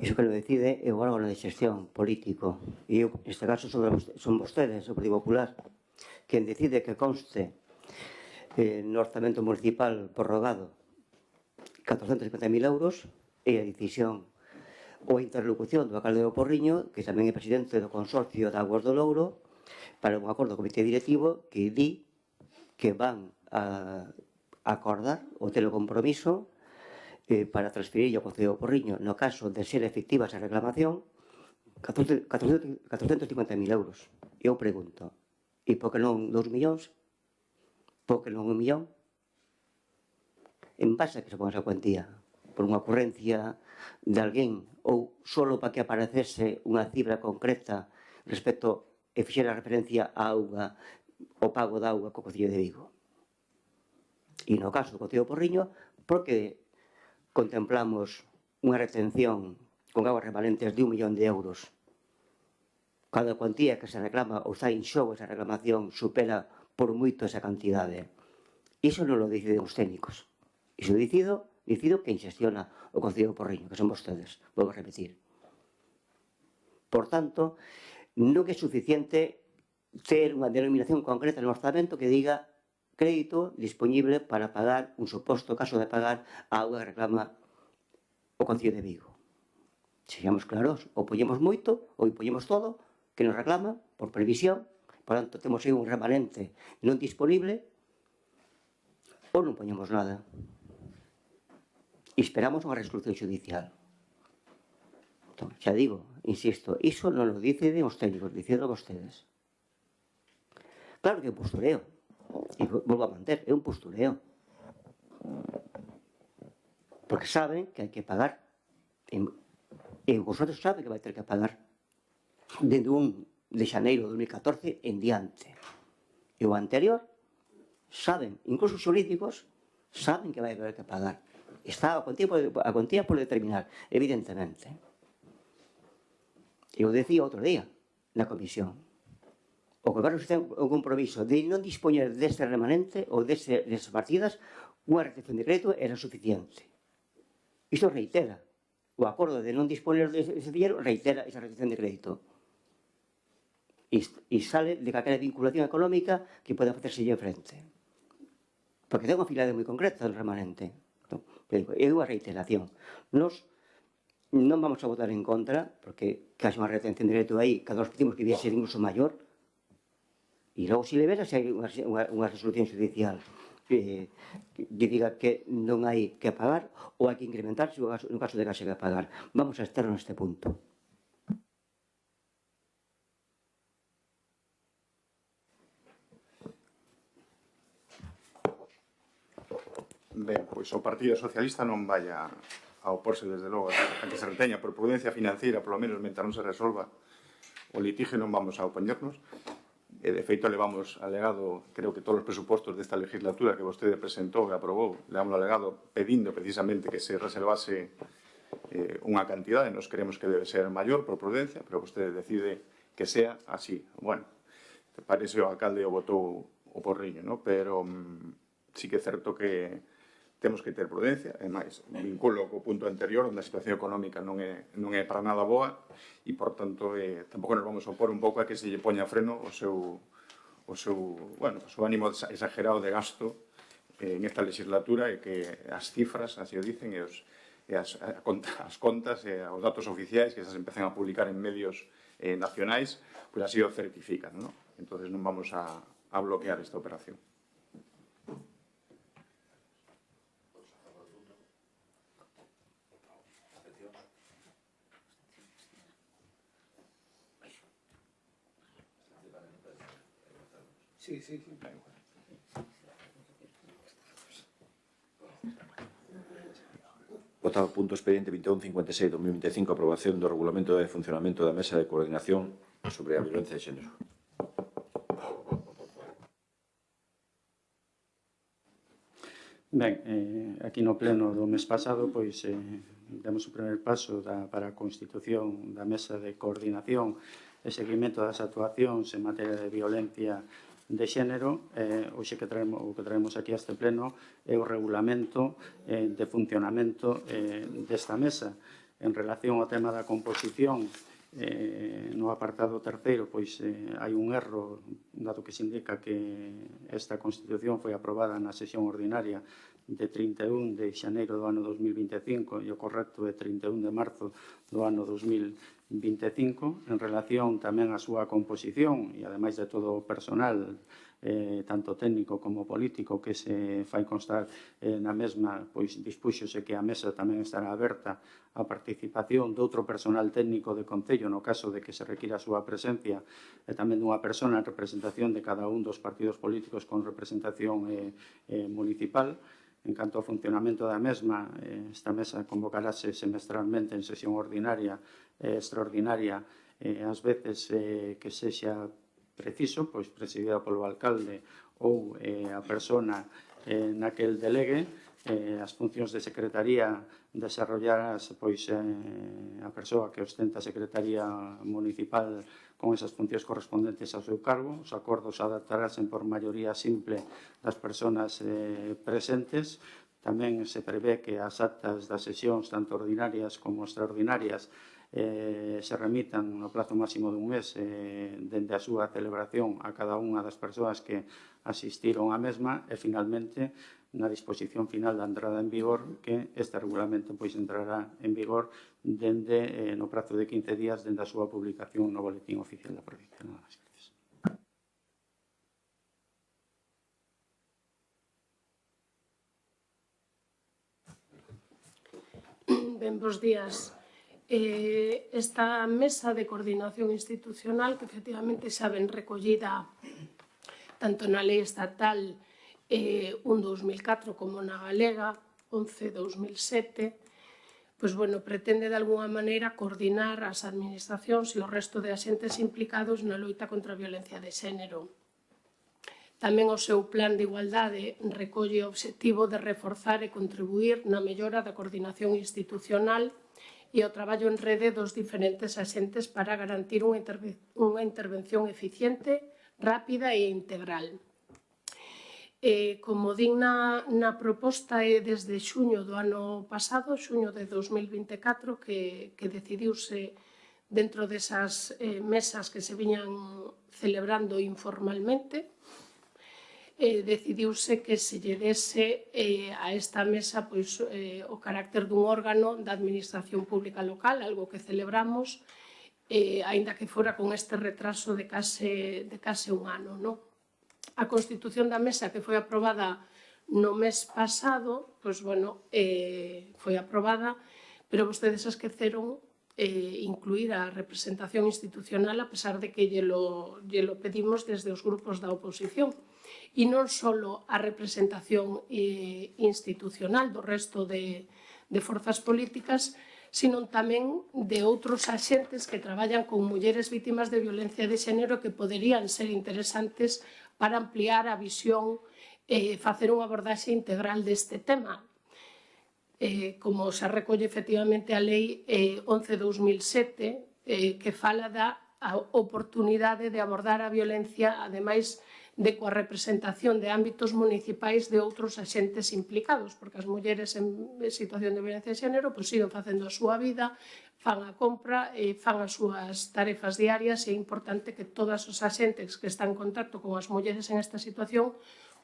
Iso que lo decide é o órgano de xestión político. E eu, neste caso, son vostedes, o Partido Popular, quen decide que conste no orzamento municipal prorrogado 450.000 euros e a decisión ou a interlocución do alcalde do Porriño, que tamén é presidente do Consorcio de Aguas do Louro, para un acordo do comité directivo que di que van a acordar ou ter o compromiso para transferir ao Concello do Porriño, no caso de ser efectiva esa reclamación, 450.000 euros. Eu pregunto, e por que non 2 millóns? Por que non 1 millón? En base a que se pon esa cuantía? Por unha ocurrencia de alguén ou solo para que aparecese unha cifra concreta respecto e fixera referencia á auga, o pago da auga co Concello de Vigo? E no caso do Concello do Porriño, por que contemplamos unha retención con aguas remanentes de 1 millón de euros? Cada cuantía que se reclama ou está en xogo esa reclamación supera por moito esa cantidade. Iso non lo deciden os técnicos. Iso decido quen xestiona o Concello do Porriño, que son vostedes, vou a repetir. Por tanto, non é suficiente ter unha denominación concreta no orzamento que diga crédito disponible para pagar un suposto caso de pagar a auga que reclama o Concello de Vigo. Sexamos claros, ou poñemos moito ou poñemos todo que nos reclama por previsión, por tanto temos aí un remanente non disponible, ou non poñemos nada e esperamos unha resolución judicial. Entón, xa digo, insisto, iso non lo deciden os técnicos, deciden vostedes. Claro que é un postureo, e volvo a manter, é un postureo, porque saben que hai que pagar, e vosotros saben que vai ter que pagar desde 1 de xaneiro de 2014 en diante, e o anterior saben, incluso os xurídicos, saben que vai haber que pagar. Está a cuantía por determinar, evidentemente. Eu decía outro día, na comisión, o goberno ten o compromiso de non dispoñer deste remanente ou destas partidas, unha recepción de crédito era suficiente. Isto reitera. O acordo de non dispoñer dese dinheiro reitera esa recepción de crédito. E sale de calquera vinculación económica que poda facerselle frente. Porque ten unha finalidade moi concreta do remanente. É unha reiteración. Nos non vamos a votar en contra, porque que haxe unha retención de crédito aí, cada nos pedimos que viese ser incluso maior, e logo se le vera se hai unha resolución judicial que diga que non hai que pagar ou hai que incrementar no caso de que haxe que pagar. Vamos a estar neste punto. Ben, pois o Partido Socialista non vai a oporse desde logo a que se reteña por prudencia financiera, polo menos mentre non se resolva o litigio, non vamos a opoñernos. E de feito levamos alegado, creo que todos os presupostos desta legislatura que vostede presentou e aprobou, levamos alegado pedindo precisamente que se reservase unha cantidade. Nos creemos que debe ser maior por prudencia, pero vostede decide que sea así. Bueno, parece o alcalde o votou o porriño, ¿no? Pero sí que é certo que temos que ter prudencia, e máis, vinculo co punto anterior, onde a situación económica non é para nada boa, e, por tanto, tampouco nos vamos a opor un pouco a que se lle poña freno o seu ánimo exagerado de gasto en esta legislatura, e que as cifras, así o dicen, e as contas e os datos oficiais que se empezan a publicar en medios nacionais, pois así o certifican, ¿no? Entón, non vamos a bloquear esta operación. Sí. Votado punto expediente 2156-2025, aprobación do regulamento de funcionamento da Mesa de Coordinación sobre a Violencia de Xénero. Ben, aquí no pleno do mes pasado, pois, demos o primer paso para a constitución da Mesa de Coordinación e seguimento das actuacións en materia de violencia de xénero. Hoxe o que traemos aquí a este pleno é o regulamento de funcionamento desta mesa. En relación ao tema da composición, no apartado terceiro, pois hai un erro, dado que se indica que esta Constitución foi aprobada na sesión ordinaria de 31 de xaneiro do ano 2025 e o correcto é 31 de marzo do ano 2025. En relación tamén á súa composición e ademais de todo o personal, tanto técnico como político, que se fai constar na mesma, pois dispúxose que a mesa tamén estará aberta á participación de outro personal técnico de Concello no caso de que se requira a súa presencia, e tamén dunha persona en representación de cada un dos partidos políticos con representación municipal. En canto ao funcionamento da mesma, esta mesa convocarase semestralmente en sesión ordinaria e extraordinaria, ás veces que sexa preciso, pois presidida polo alcalde ou a persona naquel delegue. As funcións de secretaría desarrollarás pois a persoa que ostenta a secretaría municipal con esas funcións correspondentes ao seu cargo. Os acordos adaptarase por maioría simple das persoas presentes. Tamén se prevé que as actas das sesións, tanto ordinarias como extraordinarias, se remitan no plazo máximo dun mes dende a súa celebración a cada unha das persoas que asistiron á mesma, e finalmente na disposición final da entrada en vigor, que este regulamento pois entrará en vigor dende no prazo de 15 días dende a súa publicación no Boletín Oficial da Provincia. Nada máis, gracias. Ben, bos días. Esta mesa de coordinación institucional, que efectivamente xa ven recollida tanto na lei estatal 1/2004 como na galega 11/2007, pois, bueno, pretende de alguna maneira coordinar as administracións e o resto de axentes implicados na loita contra a violencia de xénero. Tamén o seu plan de igualdade recolle o obxectivo de reforzar e contribuir na mellora da coordinación institucional e o traballo en rede dos diferentes axentes para garantir unha intervención eficiente, rápida e integral. Como din na proposta, é desde xuño do ano pasado, xuño de 2024, que decidiuse dentro desas mesas que se viñan celebrando informalmente, decidiuse que se lle dese a esta mesa o carácter dun órgano da administración pública local, algo que celebramos, aínda que fora con este retraso de case un ano, non? A constitución da mesa que foi aprobada no mes pasado, pois, bueno, foi aprobada, pero vostedes esqueceron incluir a representación institucional a pesar de que llelo pedimos desde os grupos da oposición. E non só a representación institucional do resto de forzas políticas, sino tamén de outros axentes que traballan con mulleres vítimas de violencia de xénero que poderían ser interesantes para ampliar a visión e facer unha abordaxe integral deste tema. Como se recolle efectivamente a Lei 11/2007, que fala da oportunidade de abordar a violencia, ademais de coa representación de ámbitos municipais de outros axentes implicados, porque as mulleres en situación de violencia de xénero siguen facendo a súa vida, fan a compra, fan as súas tarefas diarias, e é importante que todas os axentes que están en contacto con as mulleres en esta situación,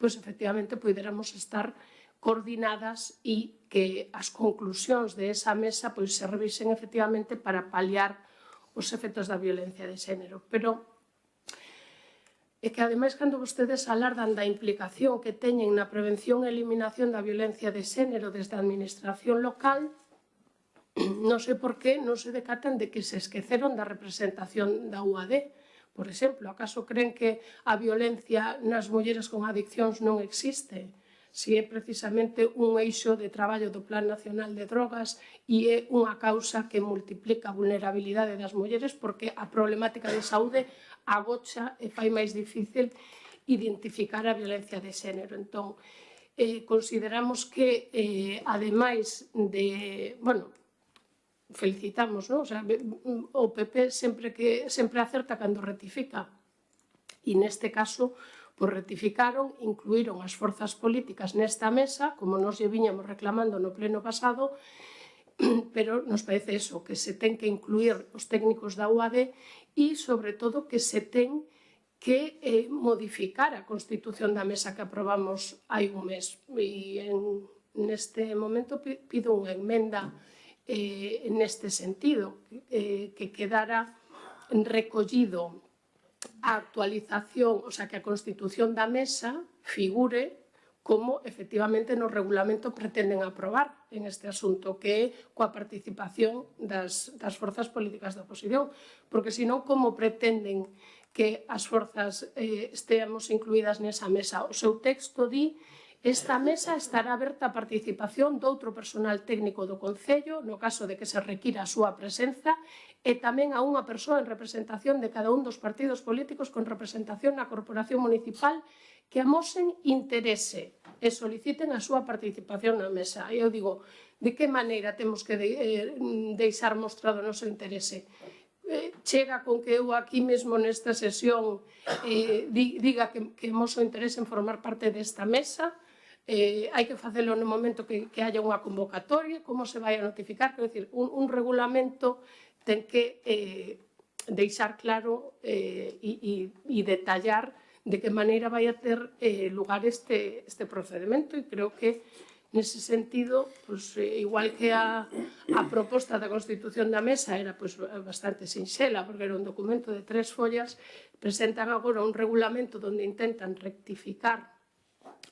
efectivamente, poderamos estar coordinadas e que as conclusións de esa mesa servisen efectivamente para paliar os efectos da violencia de xénero. Pero é que, ademais, cando vostedes alardan da implicación que teñen na prevención e eliminación da violencia de xénero desde a administración local, non sei por que non se decatan de que se esqueceron da representación da UAD. Por exemplo, acaso creen que a violencia nas mulleres con adiccións non existe? Si é precisamente un eixo de traballo do Plan Nacional de Drogas e é unha causa que multiplica a vulnerabilidade das mulleres porque a problemática de saúde agocha e fai máis difícil identificar a violencia de xénero. Entón, consideramos que, ademais de, felicitamos, non? O PP sempre acerta cando rectifica, e neste caso rectificaron, incluíron as forzas políticas nesta mesa, como nos lle viñamos reclamando no pleno pasado, pero nos parece eso, que se ten que incluir os técnicos da UAD e, sobre todo, que se ten que modificar a constitución da mesa que aprobamos hai un mes. E neste momento pido unha emenda neste sentido, que quedara recollido a actualización, o sea, que a constitución da mesa figure como efectivamente no regulamento pretenden aprobar en este asunto, que é coa participación das forzas políticas da oposición, porque senón como pretenden que as forzas esteamos incluídas nesa mesa. O seu texto di: esta mesa estará aberta a participación doutro personal técnico do Concello, no caso de que se requira a súa presenza, e tamén a unha persoa en representación de cada un dos partidos políticos con representación na corporación municipal que amosen interese e soliciten a súa participación na mesa. E eu digo, de que maneira temos que deixar mostrado o noso interese? Chega con que eu aquí mesmo nesta sesión diga que amoso interese en formar parte desta mesa, hai que facelo no momento que haya unha convocatoria, como se vai a notificar, quero dicir, un regulamento ten que deixar claro e detallar de que maneira vai a ter lugar este procedimento, e creo que nese sentido, igual que a proposta da Constitución da Mesa era bastante sinxela, porque era un documento de 3 follas, presentan agora un regulamento onde intentan rectificar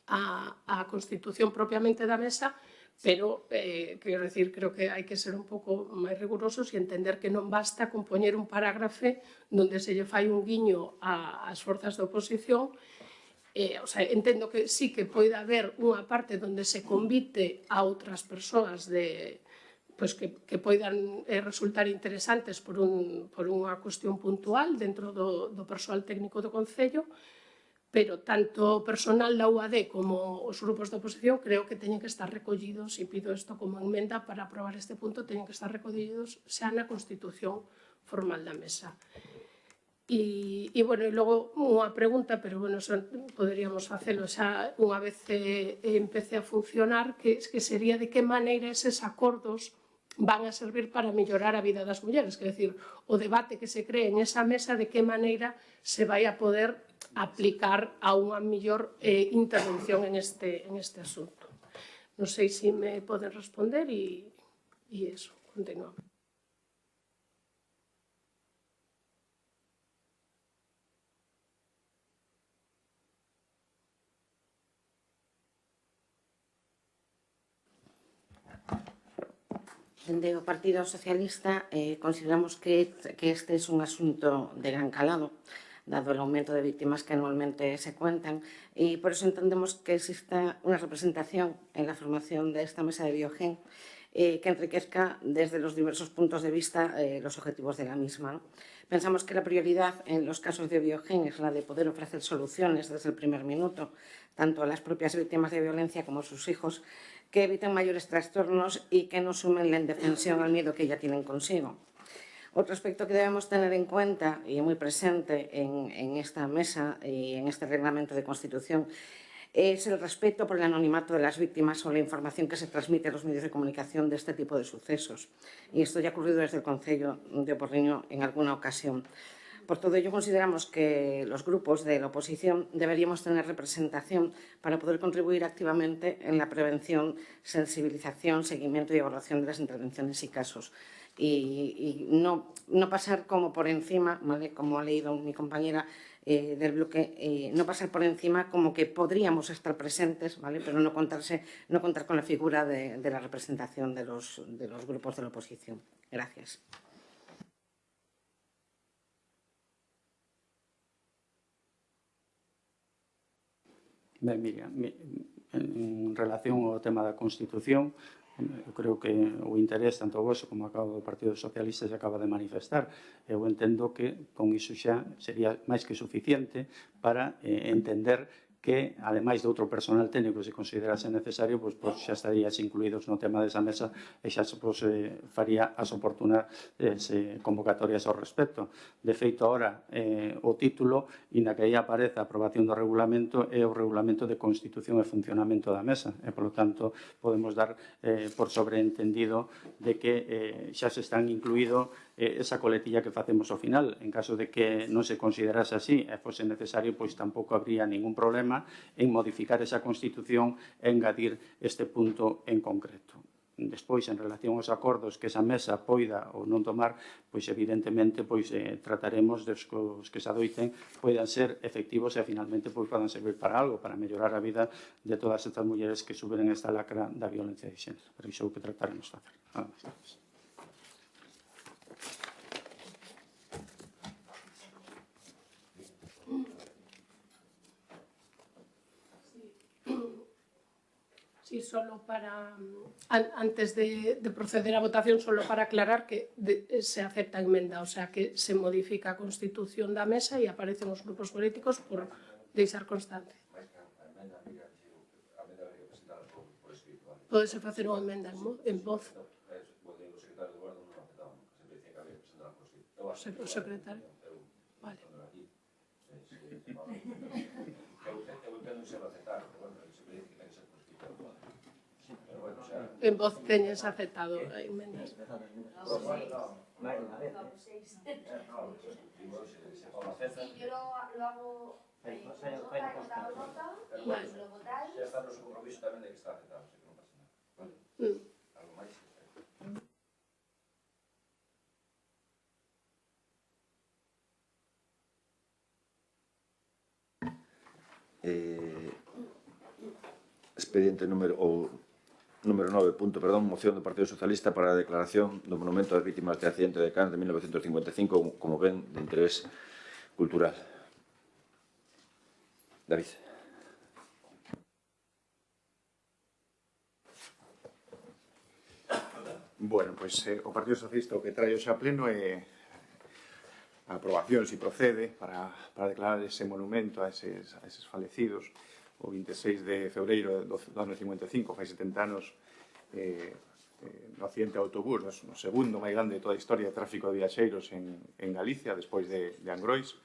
a Constitución propiamente da Mesa, pero, quero dicir, creo que hai que ser un pouco máis rigurosos e entender que non basta con poñer un parágrafe onde se lle fai un guiño ás forzas da oposición. Entendo que sí que pode haber unha parte onde se convite a outras persoas que poidan resultar interesantes por unha cuestión puntual dentro do persoal técnico do Concello, pero tanto o personal da UAD como os grupos de oposición creo que teñen que estar recollidos, e pido isto como enmenda para aprobar este punto, teñen que estar recollidos xa na Constitución formal da Mesa. E logo unha pregunta, pero poderíamos facelo xa unha vez empece a funcionar, que sería de que maneira eses acordos van a servir para mellorar a vida das mulleres, quer decir, o debate que se cree en esa mesa, de que maneira se vai a poder aplicar a unha mellor intervención en este asunto. Non sei se me poden responder e iso, continuamos. Dende o Partido Socialista consideramos que este é un asunto de gran calado, dado o aumento de víctimas que anualmente se cuentan, e por eso entendemos que exista unha representación en la formación desta mesa de Biogen que enriquezca desde los diversos puntos de vista los objetivos de la misma. Pensamos que la prioridad en los casos de Biogen es la de poder ofrecer soluciones desde el primer minuto, tanto a las propias víctimas de violencia como a sus hijos, que eviten mayores trastornos y que no sumen la indefensión al miedo que ya tienen consigo. Otro aspecto que debemos tener en cuenta y muy presente en esta mesa y en este reglamento de constitución es el respeto por el anonimato de las víctimas o la información que se transmite a los medios de comunicación de este tipo de sucesos. Y esto ya ha ocurrido desde el Concello de O Porriño en alguna ocasión. Por todo ello, consideramos que los grupos de la oposición deberíamos tener representación para poder contribuir activamente en la prevención, sensibilización, seguimiento y evaluación de las intervenciones y casos. Y no pasar como por encima, ¿vale?, como ha leído mi compañera del bloque, no pasar por encima como que podríamos estar presentes, ¿vale?, pero no contar con la figura de la representación de los grupos de la oposición. Gracias. Ben, Miriam, en relación ao tema da Constitución, eu creo que o interés tanto o vosso como acabo do Partido Socialista se acaba de manifestar. Eu entendo que con iso xa sería máis que suficiente para entender que, ademais de outro personal técnico, se considerase necesario, pois xa estarías incluídos no tema desa mesa e xa se faría as oportunas convocatorias ao respecto. De feito, ahora, o título, inda que aí aparece a aprobación do regulamento, é o regulamento de constitución e funcionamento da mesa. E, polo tanto, podemos dar por sobreentendido de que xa se están incluído esa coletilla que facemos ao final. En caso de que non se considerase así e fose necesario, pois tampouco habría ningún problema en modificar esa Constitución e engadir este punto en concreto. Despois, en relación aos acordos que esa mesa poida ou non tomar, pois evidentemente trataremos de que os que se adoiten poidan ser efectivos e finalmente podan servir para algo, para mellorar a vida de todas estas mulleres que sufren esta lacra da violencia de xénero. Pero iso é o que trataremos de facer. Nada máis. Sí, solo para, antes de proceder a votación, solo para aclarar que se acepta enmenda, o sea, que se modifica a Constitución da mesa e aparecen os grupos políticos por deixar constante. Podese facer unha emenda en voz. O secretario. Vale. En voz teñes aceptado a emendas. Yo lo hago Vale. Ya está nuestro compromiso tamén de que está aceptado, así que non pasa nada. Vale. Algo máis? Expediente número 9, moción do Partido Socialista para a declaración do Monumento ás Vítimas de Accidente de Cans de 1955 como ben de interés cultural. David. Bueno, pois o Partido Socialista o que trae hoxe a pleno é a aprobación, si procede, para declarar ese monumento a eses falecidos. O 26 de febreiro do ano 55, fai 70 anos, no accidente de autobús, no segundo máis grande de toda a historia de tráfico de viaxeiros en Galicia, despois de Angrois,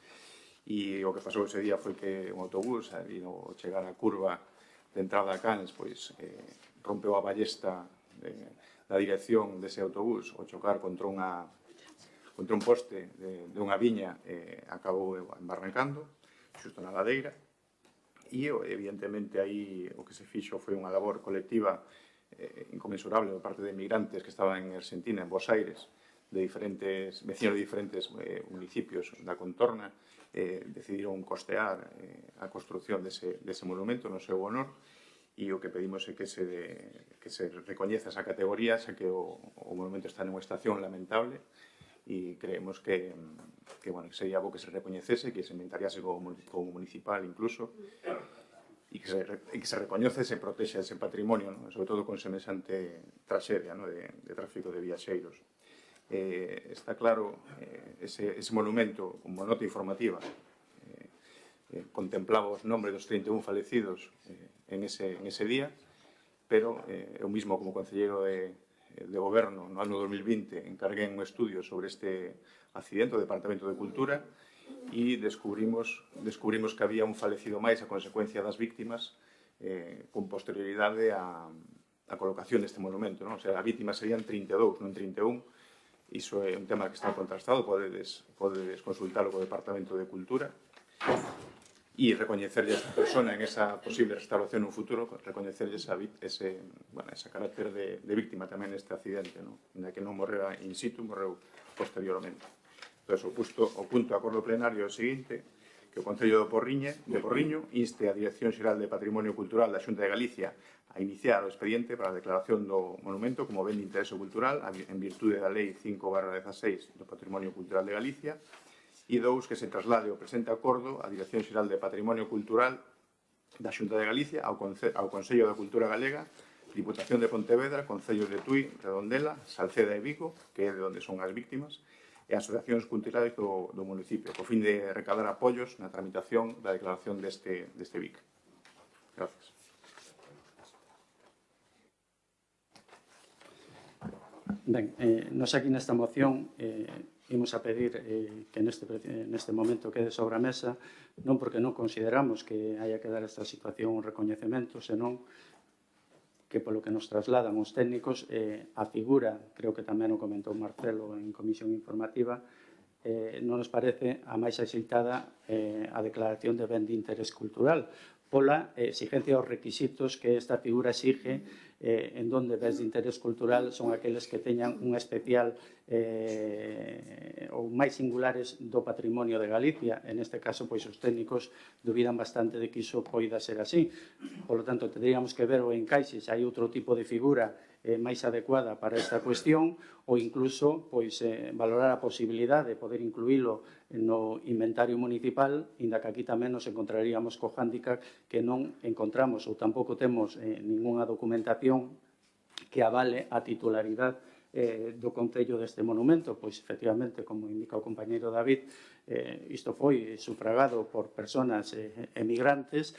e o que pasou ese día foi que un autobús, ali no chegar a curva de entrada a Cannes, pois rompeu a ballesta da dirección dese autobús ao chocar contra un poste de unha viña, acabou embarrancando, xusto na ladeira. E, evidentemente, aí o que se fixo foi unha labor colectiva inconmensurable por parte de migrantes que estaban en Argentina, en Buenos Aires, de diferentes vecinos de diferentes municipios da contorna, decidiron costear a construción dese monumento no seu honor, e o que pedimos é que se recoñeza esa categoría, xa que o monumento está nunha estación lamentable, e creemos que sería bo que se recoñecese, que se inventariase como municipal incluso, e que se recoñece e se protexe ese patrimonio, sobre todo con semejante traxedia de tráfico de viaxeiros. Está claro, ese monumento, como nota informativa, contemplaba os nombres dos 31 falecidos en ese día, pero eu mismo, como concelleiro de Goberno no ano 2020, encarguei un estudio sobre este accidente do Departamento de Cultura e descubrimos que había un falecido máis a consecuencia das víctimas con posterioridade á colocación deste monumento. O sea, as víctimas serían 32, non 31. Iso é un tema que está contrastado, podedes consultalo co Departamento de Cultura e recoñecerlle a esta persona en esa posible restauración no futuro, recoñecerlle ese carácter de víctima tamén neste accidente, na que non morreu in situ, morreu posteriormente. Entón, o punto de acordo plenario é o seguinte, que o Concello de Porriño inste a Dirección Xeral de Patrimonio Cultural da Xunta de Galicia a iniciar o expediente para a declaración do monumento como ben de interese cultural en virtude da Lei 5/16 do Patrimonio Cultural de Galicia, e dous, que se traslade o presente acordo á Dirección Xeral de Patrimonio Cultural da Xunta de Galicia, ao Consello da Cultura Galega, Diputación de Pontevedra, Concellos de Tui, Redondela, Salceda e Vigo, que é de onde son as víctimas, e asociacións culturais do municipio, co fin de recadar apoios na tramitación da declaración deste BIC. Gracias. Ben, nos aquí nesta moción imos a pedir que neste momento quede sobre a mesa, non porque non consideramos que haya que dar esta situación un recoñecemento, senón que polo que nos trasladan os técnicos a figura, creo que tamén o comentou Marcelo en comisión informativa, non nos parece a máis axeitada a declaración de ben de interés cultural, pola exigencia dos requisitos que esta figura exige, en donde bens de interés cultural son aqueles que teñan un especial ou máis singulares do patrimonio de Galicia. En este caso, pois, os técnicos dubidan bastante de que iso poida ser así. Por lo tanto, tendríamos que ver o encaixe se hai outro tipo de figura máis adecuada para esta cuestión, ou incluso valorar a posibilidade de poder incluílo no inventario municipal, inda que aquí tamén nos encontraríamos co hándicap que non encontramos ou tampouco temos ningunha documentación que avale a titularidade do concello deste monumento, pois efectivamente, como indica o compañeiro David, isto foi sufragado por persoas emigrantes,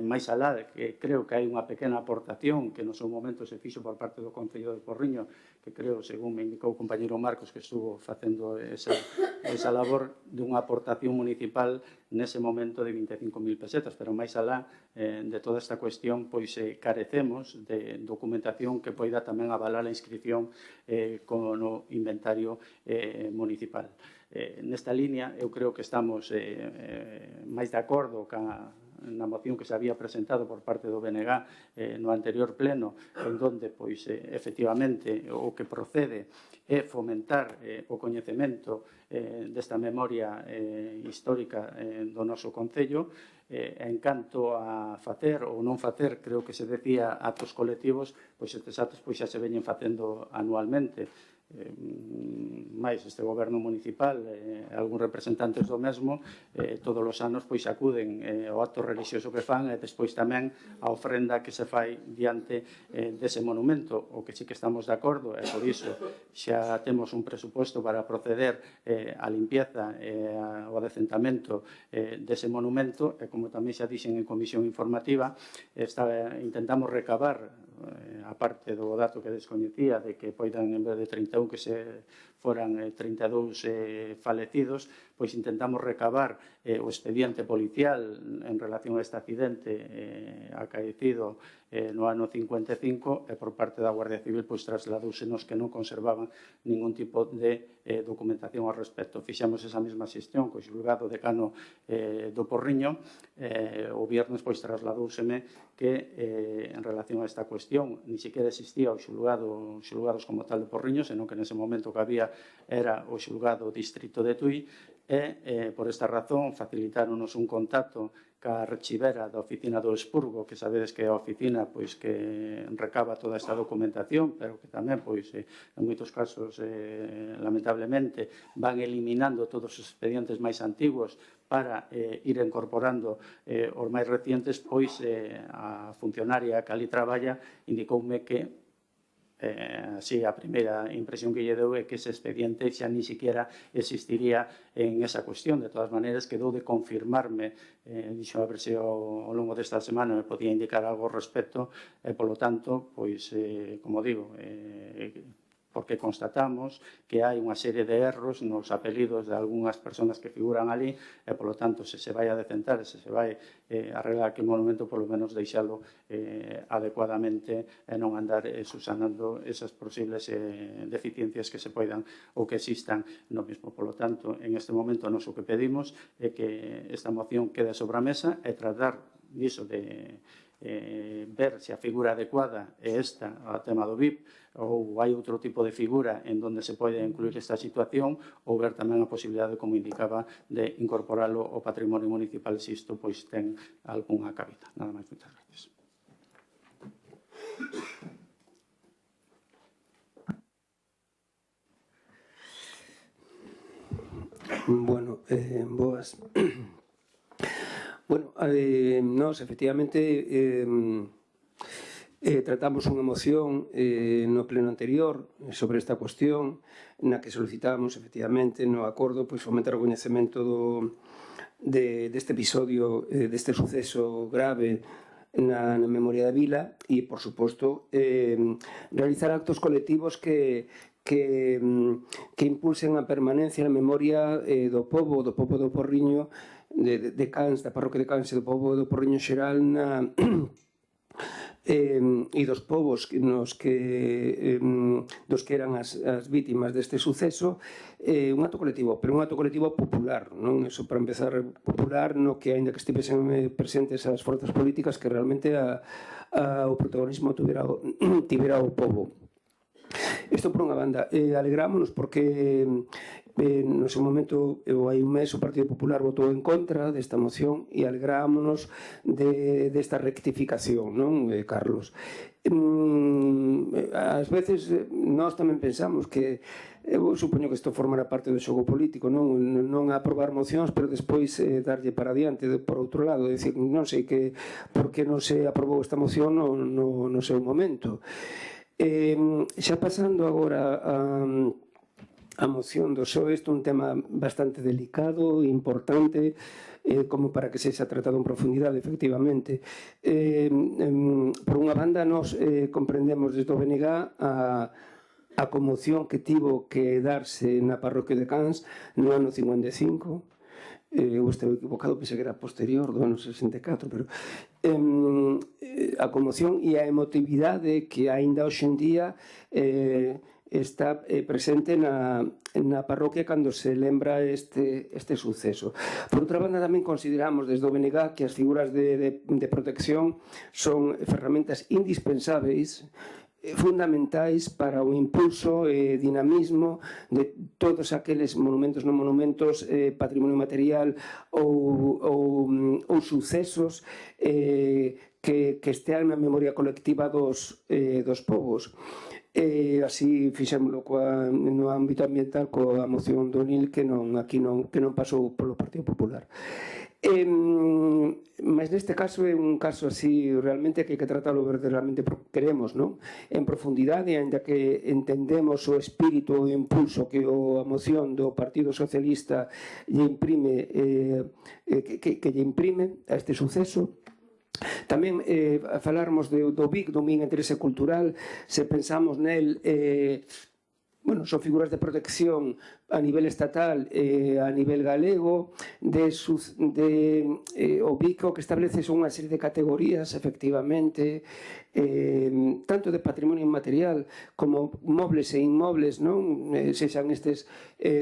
máis alá de que creo que hai unha pequena aportación que no seu momento se fixo por parte do Concello de Porriño, que creo, según me indicou o compañeiro Marcos, que estuvo facendo esa labor dunha aportación municipal nese momento de 25.000 pesetas, pero máis alá de toda esta cuestión, pois carecemos de documentación que poida tamén avalar a inscripción no inventario municipal. Nesta línea, eu creo que estamos máis de acordo na moción que se había presentado por parte do BNG no anterior pleno, en donde, pois, efectivamente, o que procede é fomentar o coñecemento desta memoria histórica do noso Concello. En canto a facer ou non facer, creo que se decía actos colectivos, pois estes actos xa se veñen facendo anualmente. máis este goberno municipal e algúns representantes do mesmo todos os anos pois acuden ao acto religioso que fan e despois tamén a ofrenda que se fai diante dese monumento. O que sí que estamos de acordo e por iso xa temos un presuposto para proceder á limpieza e ao adecentamento dese monumento e como tamén xa dixen en comisión informativa intentamos recabar a parte do dato que descoñecía de que poidan en vez de 31 que se foran 32 falecidos, pois intentamos recabar o expediente policial en relación a este accidente acaecido no ano 55 e por parte da Guardia Civil pois trasladousenos que non conservaban ningún tipo de documentación ao respecto. Fixamos esa mesma xestión co xulgado decano do Porriño. O viernes pois trasladóuseme que en relación a esta cuestión ni siquiera existía os xulgados como tal de Porriño, senón que nese momento que había era o xulgado distrito de Tui e por esta razón facilitáronos un contacto ca archivera da oficina do Expurgo, que sabedes que é a oficina pois que recaba toda esta documentación, pero que tamén pois en moitos casos lamentablemente van eliminando todos os expedientes máis antigos para ir incorporando os máis recientes, pois a funcionaria que ali traballa indicoume que así a primeira impresión que lle deu é que ese expediente xa ni siquiera existiría en esa cuestión. De todas maneiras, quedou de confirmarme, dixo a ver se ao longo desta semana me podía indicar algo ao respecto e, polo tanto, pois, como digo, porque constatamos que hai unha serie de erros nos apelidos de algunhas persoas que figuran ali e, polo tanto, se se vai a decentar, se se vai arreglar aquel monumento, polo menos deixalo adecuadamente e non andar subsanando esas posibles deficiencias que se poidan ou que existan no mesmo. Polo tanto, en este momento, o noso que pedimos é que esta moción quede sobre a mesa e tratar diso de ver se a figura adecuada é esta, ao tema do VIP, ou hai outro tipo de figura en donde se pode incluir esta situación, ou ver tamén a posibilidade, como indicaba, de incorporalo ao patrimonio municipal se isto pois ten algunha cabida. Nada máis, moitas gracias. Bueno, boas. Bueno, nós, efectivamente, tratamos unha moción no pleno anterior sobre esta cuestión na que solicitamos, efectivamente, no acordo, pois fomentar o coñecemento deste episodio, deste suceso grave na memoria da vila e, por suposto, realizar actos colectivos que impulsen a permanencia na memoria do pobo do Porriño, de Cans, da parroquia de Cans e do pobo do Porriño xeral e dos povos dos que eran as vítimas deste suceso. Un acto colectivo, pero un acto colectivo popular, non? Eso, para empezar, popular, no que, aínda que estivesen presentes as forzas políticas, que realmente o protagonismo tivera o povo. Isto por unha banda. Alegrámonos porque no seu momento, hai un mes, o Partido Popular votou en contra desta moción e alegrámonos desta rectificación, non, Carlos? Ás veces nós tamén pensamos que eu supoño que isto formará parte do xogo político, non aprobar mocións pero despois darlle para adiante por outro lado, decir, non sei por que non se aprobou esta moción no seu momento. Xa pasando agora a moción do PSOE, isto é un tema bastante delicado, importante, como para que sexa tratado en profundidade, efectivamente. Por unha banda, nos comprendemos desde o BNG a conmoción que tivo que darse na parroquia de Cans no ano 55. Eu estava equivocado, pensei que era posterior do ano 64, pero a conmoción e a emotividade que aínda hoxe en día está presente na parroquia cando se lembra este suceso. Por outra banda, tamén consideramos desde o BNG que as figuras de protección son ferramentas indispensáveis, fundamentais para o impulso e dinamismo de todos aqueles monumentos, non monumentos, patrimonio material ou sucesos que estean na memoria colectiva dos povos. así fixémoslo no ámbito ambiental coa moción do NIL que non pasou polo Partido Popular. Mas neste caso é un caso así realmente que hai que tratarlo verdadeiramente porque queremos, non? En profundidade, ainda que entendemos o espírito o impulso que a moción do Partido Socialista lle imprime que lle imprime a este suceso. Tamén falarmos do BIC, do Min Interese Cultural, se pensamos nel, son figuras de protección a nivel estatal e a nivel galego, o BIC o que establece unha serie de categorías, efectivamente, tanto de patrimonio inmaterial como mobles e inmobles, non? Sexan estes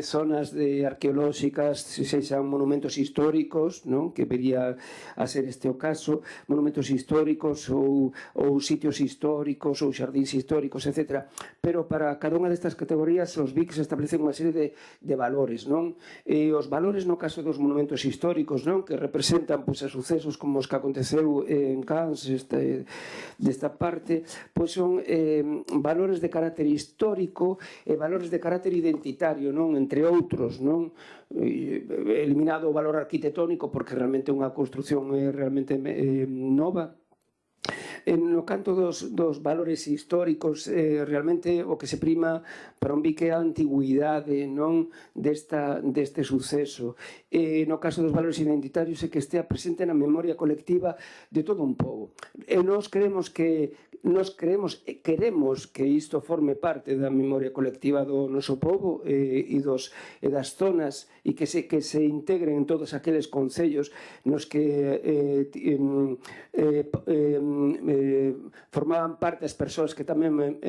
zonas arqueolóxicas, sexan monumentos históricos, non? Que vería a ser este o caso, monumentos históricos ou sitios históricos ou xardíns históricos, etc. Pero para cada unha destas categorías os BICs establecen unha serie de valores, non? E os valores no caso dos monumentos históricos, non? Que representan a sucesos como os que aconteceu en Cans desta parte, pois son valores de carácter histórico e valores de carácter identitario, non? Entre outros, non? Eliminado o valor arquitectónico porque realmente unha construción realmente nova. No canto dos valores históricos, realmente o que se prima para un BIC é a antigüidade, non, deste suceso. No caso dos valores identitarios é que estea presente na memoria colectiva de todo un pobo. E nós queremos que isto forme parte da memoria colectiva do noso pobo e das zonas e que se integren en todos aqueles concellos nos que formaban parte as persoas que tamén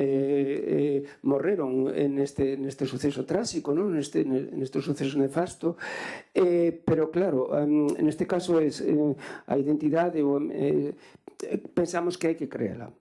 morreron neste suceso tráxico, neste suceso nefasto, pero claro, neste caso a identidade pensamos que hai que creela.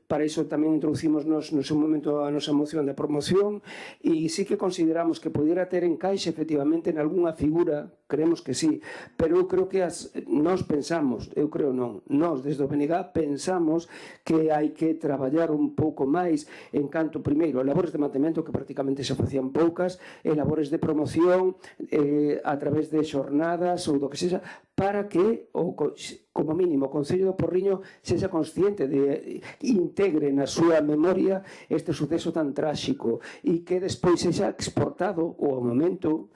Para iso tamén introducimos no seu momento a nosa moción de promoción e sí que consideramos que pudiera ter encaixe efectivamente en algunha figura, creemos que sí, pero eu creo que nós pensamos, eu creo non, nós desde o BNG pensamos que hai que traballar un pouco máis en canto primeiro, labores de mantemento que prácticamente se facían poucas, e labores de promoción a través de xornadas ou do que sexa, para que, como mínimo, o Concello do Porriño sexa consciente de integre na súa memoria este suceso tan tráxico e que despois sexa exportado ao momento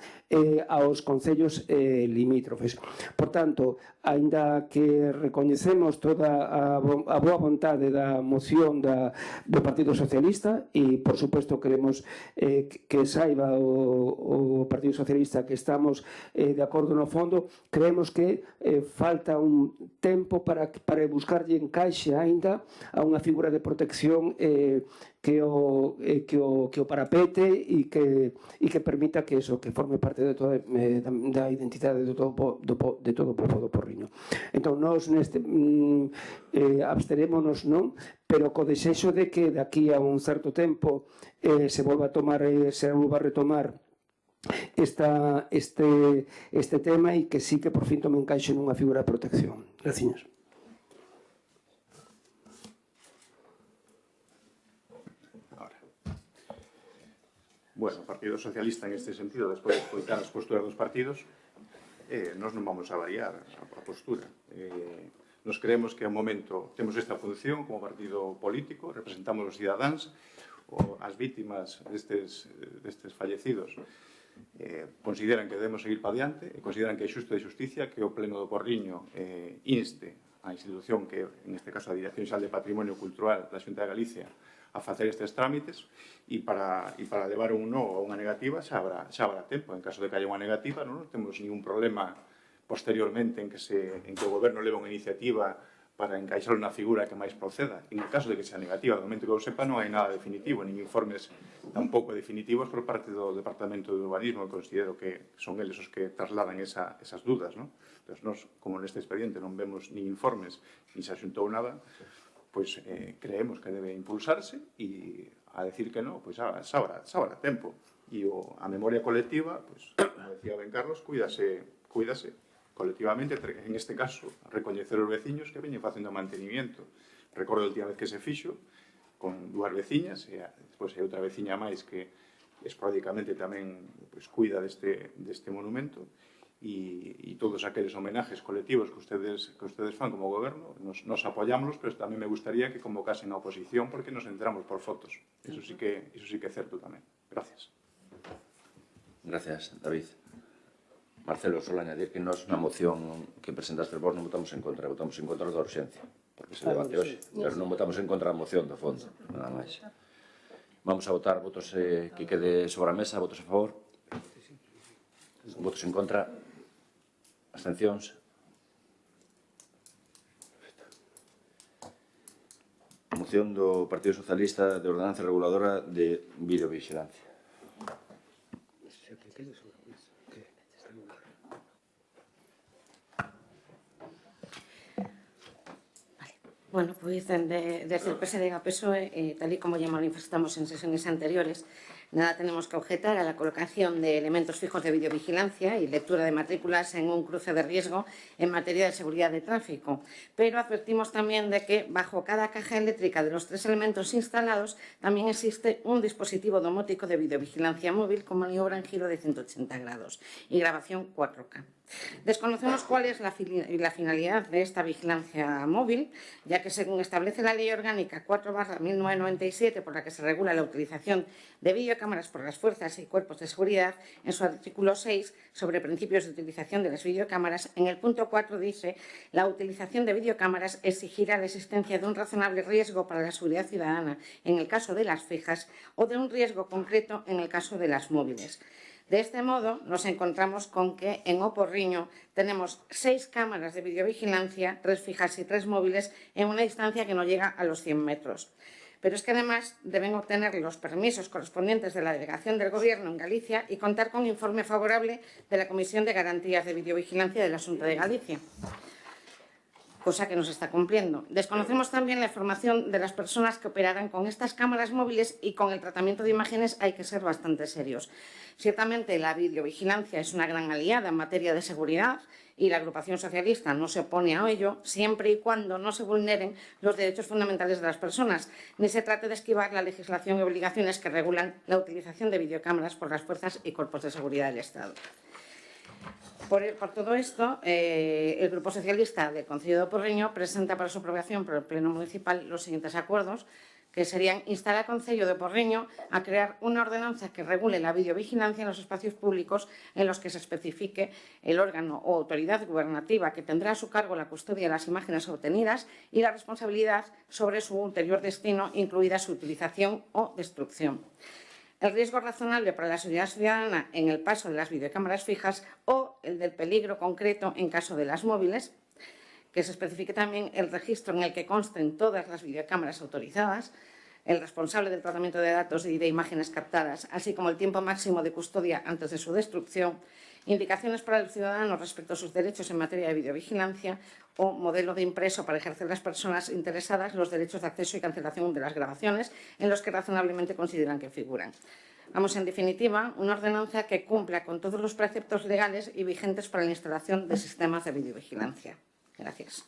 aos concellos limítrofes. Por tanto, aínda que recoñecemos toda a boa vontade da moción do Partido Socialista e, por suposto, queremos que saiba o Partido Socialista que estamos de acordo no fondo, creemos que falta un tempo para buscarlle encaixe aínda a unha figura de protección que o parapete e que permita que forme parte da identidade de todo o povo do Porriño. Entón, nós absterémonos, non? Pero co desexo de que daqui a un certo tempo se volva a retomar este tema e que sí que por fin tome encaixe nunha figura de protección. Graciñas. Bueno, o Partido Socialista, en este sentido, despois de escoitar as posturas dos partidos, nós non vamos a variar a postura. Nos creemos que ao momento temos esta función como partido político, representamos os cidadáns, as vítimas destes fallecidos consideran que debemos seguir para diante e consideran que é xusto de justicia que o Pleno do Porriño inste a institución que, en este caso, a Dirección Xeral de Patrimonio Cultural da Xunta de Galicia a facer estes trámites e para levar un no ou unha negativa xa habrá tempo. En caso de que haya unha negativa, non temos ningún problema posteriormente en que o Goberno leve unha iniciativa para encaixar unha figura que máis proceda. En caso de que sea negativa, do momento que eu sepa, non hai nada definitivo, nin informes tampouco definitivos por parte do Departamento de Urbanismo, que considero que son eles os que trasladan esas dudas, non? Entón, nós, como neste expediente non vemos nin informes, nin se asuntou nada, pois creemos que debe impulsarse e a decir que non, pois xa habrá tempo. E a memoria colectiva, pois, como decía ben Carlos, cuídase colectivamente, en este caso, recoñecer os veciños que veñen facendo mantenimiento. Recordo a última vez que se fixo, con dúas veciñas, e despois hai outra veciña máis que esporádicamente tamén cuida deste monumento, e todos aqueles homenajes colectivos que ustedes fan como goberno, nos apoyámoslos, pero tamén me gustaría que convocasen a oposición porque nos enteramos por fotos. Eso sí que é certo tamén. Gracias. Gracias, David. Marcelo, solo añadir que nos na moción que presentaste vos non votamos en contra da urxencia, porque se debate hoxe, pero non votamos en contra da moción do fondo, nada máis. Vamos a votar votos que quede sobre a mesa, votos a favor, votos en contra, abstencións. Moción do Partido Socialista de ordenanza reguladora de videovigilancia. Bueno, pois, desde o PSD a PSOE, tal y como ya manifestamos en sesiones anteriores, nada tenemos que objetar a la colocación de elementos fijos de videovigilancia y lectura de matrículas en un cruce de riesgo en materia de seguridad de tráfico. Pero advertimos también de que bajo cada caja eléctrica de los 3 elementos instalados también existe un dispositivo domótico de videovigilancia móvil con maniobra en giro de 180 grados y grabación 4K. Desconocemos cuál es la finalidad de esta vigilancia móvil, ya que según establece la Ley Orgánica 4/1997, por la que se regula la utilización de videocámaras por las fuerzas y cuerpos de seguridad, en su artículo 6, sobre principios de utilización de las videocámaras, en el punto 4 dice: la utilización de videocámaras exigirá la existencia de un razonable riesgo para la seguridad ciudadana en el caso de las fijas o de un riesgo concreto en el caso de las móviles. De este modo, nos encontramos con que en O Porriño tenemos 6 cámaras de videovigilancia, 3 fijas y 3 móviles, en una distancia que no llega a los 100 metros. Pero es que además deben obtener los permisos correspondientes de la Delegación del Gobierno en Galicia y contar con informe favorable de la Comisión de Garantías de Videovigilancia de la Xunta de Galicia, cosa que no se está cumpliendo. Desconocemos también la formación de las personas que operarán con estas cámaras móviles, y con el tratamiento de imágenes hay que ser bastante serios. Ciertamente la videovigilancia es una gran aliada en materia de seguridad y la agrupación socialista no se opone a ello, siempre y cuando no se vulneren los derechos fundamentales de las personas, ni se trate de esquivar la legislación y obligaciones que regulan la utilización de videocámaras por las fuerzas y cuerpos de seguridad del Estado. Por todo esto, el Grupo Socialista del Concello de O Porriño presenta para su aprobación por el Pleno Municipal los siguientes acuerdos, que serían: instar al Concello de O Porriño a crear una ordenanza que regule la videovigilancia en los espacios públicos en los que se especifique el órgano o autoridad gubernativa que tendrá a su cargo la custodia de las imágenes obtenidas y la responsabilidad sobre su ulterior destino, incluida su utilización o destrucción. El riesgo razonable para la seguridad ciudadana en el paso de las videocámaras fijas o el del peligro concreto en caso de las móviles, que se especifique también el registro en el que consten todas las videocámaras autorizadas, el responsable del tratamiento de datos y de imágenes captadas, así como el tiempo máximo de custodia antes de su destrucción, indicaciones para el ciudadano respecto a sus derechos en materia de videovigilancia o modelo de impreso para ejercer las personas interesadas los derechos de acceso y cancelación de las grabaciones en los que razonablemente consideran que figuran. Vamos, en definitiva, una ordenanza que cumpla con todos los preceptos legales y vigentes para la instalación de sistemas de videovigilancia. Gracias.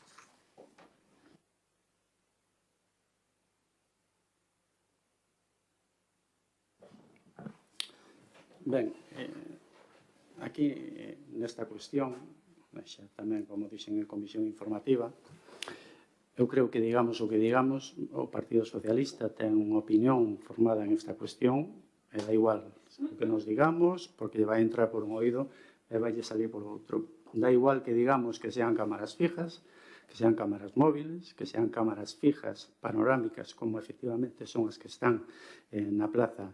Ben, aquí, nesta cuestión, xa tamén, como dixen en comisión informativa, eu creo que digamos o que digamos, o Partido Socialista ten unha opinión formada en esta cuestión, e da igual o que nos digamos, porque vai entrar por un oído e vai salir por outro. Da igual que digamos que sean cámaras fijas, que sean cámaras móviles, que sean cámaras fijas panorámicas, como efectivamente son as que están na plaza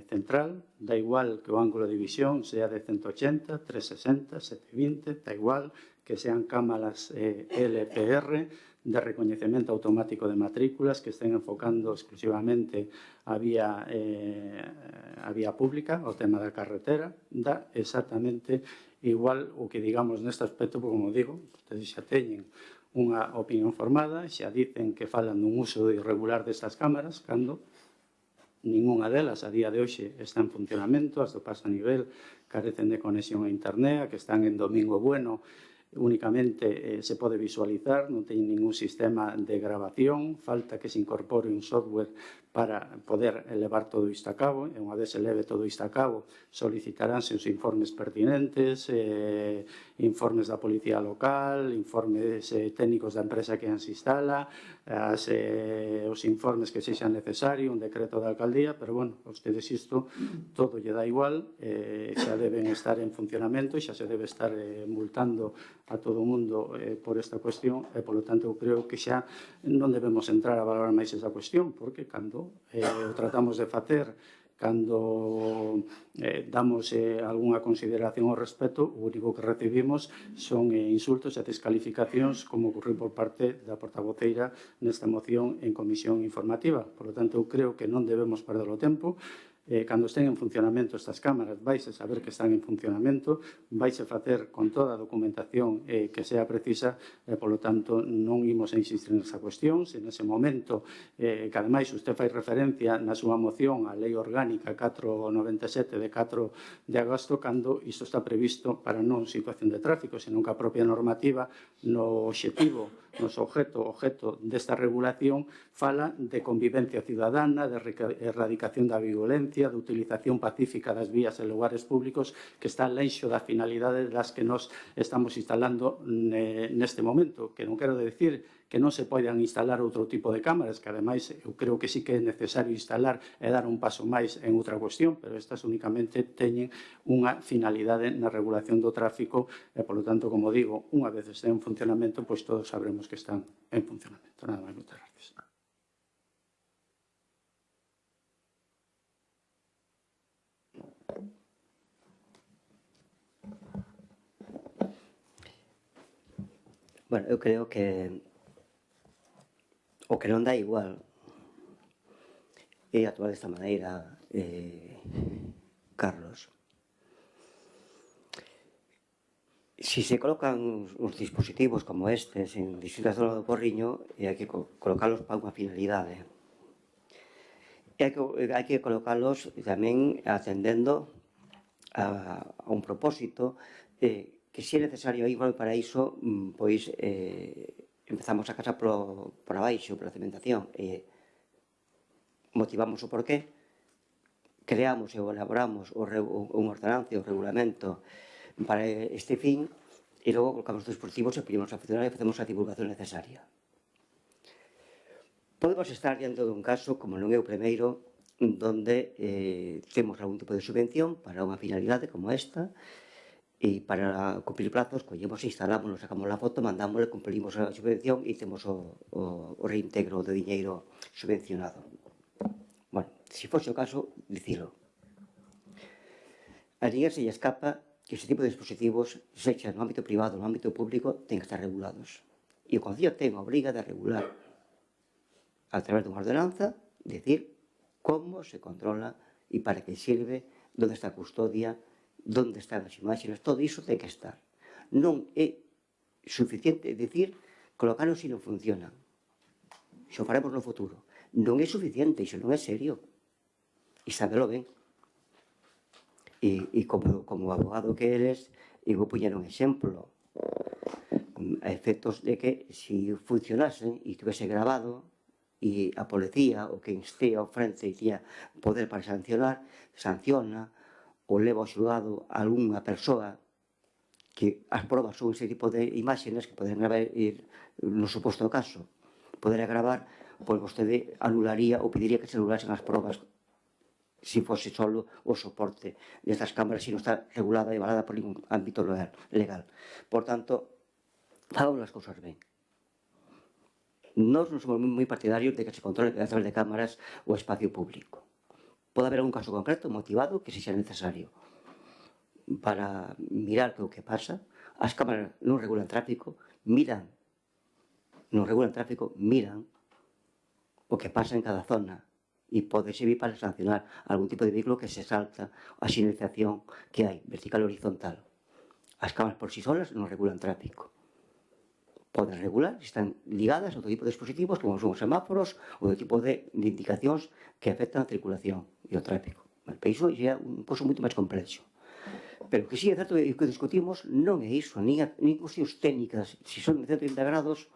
central, da igual que o ángulo de visión sea de 180, 360, 720, da igual que sean cámaras LPR de recoñecemento automático de matrículas que estén enfocando exclusivamente a vía pública, o tema da carretera, dá exactamente igual o que digamos neste aspecto, porque, como digo, ustedes xa teñen unha opinión formada, xa dicen que falan dun uso irregular destas cámaras, cando ningunha delas a día de hoxe está en funcionamento, as do paso a nivel carecen de conexión a internet, que están en Domingo Bueno únicamente se pode visualizar, non ten ningún sistema de grabación, falta que se incorpore un software para poder levar todo isto a cabo, e unha vez se leve todo isto a cabo, solicitaránse os informes pertinentes, informes da Policía Local, informes técnicos da empresa que se instala, os informes que sexan necesario, un decreto da alcaldía, pero, bueno, a ustedes isto todo lle dá igual, xa deben estar en funcionamento, xa se debe estar multando a todo o mundo por esta cuestión, e, polo tanto, eu creo que xa non debemos entrar a valorar máis esa cuestión, porque cando o tratamos de facer, cando damos algunha consideración ao respecto, o único que recibimos son insultos e descalificacións, como ocurriu por parte da portavoceira nesta moción en comisión informativa. Por lo tanto, eu creo que non debemos perder o tempo. Cando estén en funcionamento estas cámaras, vais a saber que están en funcionamento, vais a facer con toda a documentación que sea precisa, e, polo tanto, non imos a insistir nesa cuestión. Se nese momento, que ademais usted fai referencia na súa moción á Lei Orgánica 497 de 4 de agosto, cando isto está previsto para non situación de tráfico, senón que a propia normativa no obxectivo, no objeto desta regulación, fala de convivencia ciudadana, de erradicación da violencia, de utilización pacífica das vías e lugares públicos, que está lenxo da finalidade das que nos estamos instalando neste momento, que non quero decir que non se poidan instalar outro tipo de cámaras, que ademais eu creo que sí que é necesario instalar e dar un paso máis en outra cuestión, pero estas únicamente teñen unha finalidade na regulación do tráfico e, polo tanto, como digo, unha vez estén en funcionamento, pois todos sabremos que están en funcionamento. Nada máis, moitas gracias. Bueno, eu creo que o que non dá igual é actuar desta maneira, Carlos. Si se colocan uns dispositivos como estes en distintas zonas do Porriño, hai que colocalos para unha finalidade. E hai que colocalos tamén atendendo a un propósito que, se é necesario ir para iso, pois empezamos a casa por abaixo, pola cementación, e motivamos o porqué, creamos e elaboramos unha ordenanza, o regulamento para este fin, e logo colocamos os dispositivos e ponemos a funcionar e facemos a divulgación necesaria. Podemos estar diante dun caso, como non é o primeiro, donde temos algún tipo de subvención para unha finalidade como esta, e para cumplir plazos, collemos, instalamos, sacamos a foto, mandámosle, cumplimos a subvención e temos o reintegro do diñeiro subvencionado. Bueno, se fose o caso, dicilo. A ninguén se lle escapa que ese tipo de dispositivos, sexa no ámbito privado ou no ámbito público, ten que estar regulados. E o Concello ten a obriga de regular a través dunha ordenanza, decir como se controla e para que sirve, onde está a custodia, onde están as imaxes, todo iso ten que estar. Non é suficiente dicir colocaron se non funcionan. Xo faremos no futuro. Non é suficiente, iso non é serio. E sábelo ben. E como abogado que eres, eu vou poñer un exemplo a efectos de que se funcionasen e tivese grabado e a policía, o que estea ao frente e tiña poder para sancionar, sanciona ou leva ao xulgado a algunha persoa que as probas son ese tipo de imágenes que poden gravar no suposto caso. Poder gravar, pois vostede anularía ou pediría que se anulasen as probas se fose solo o soporte destas cámaras, se non está regulada e avalada por ningún ámbito legal. Por tanto, fagamos as cousas ben. Nós non somos moi partidarios de que se controle a través de cámaras o espacio público. Pode haber algún caso concreto motivado que sexa necesario para mirar o que pasa. As cámaras non regulan tráfico, miran o que pasa en cada zona e pode servir para sancionar algún tipo de vehículo que se salta a sinalización que hai, vertical e horizontal. As cámaras por si solas non regulan tráfico. Poden regular, están ligadas a outro tipo de dispositivos como son os semáforos ou outro tipo de indicacións que afectan a circulación e o tráfico. Pero iso é un couso moito máis complexo. Pero que sí é certo que o que discutimos non é iso, nin cuestións técnicas, se son de 180 grados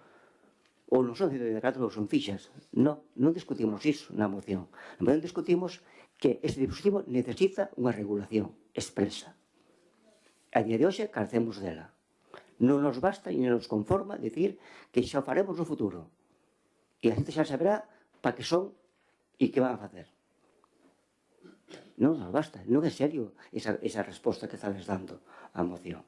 ou non son 180 grados ou son fixas. Non discutimos iso na moción. Na moción discutimos que este dispositivo necesita unha regulación expresa. A día de hoxe carecemos dela. Non nos basta e non nos conforma decir que xa o faremos no futuro. E a xente xa saberá para que son e que van a facer. Non nos basta, non é serio esa resposta que estades dando á moción.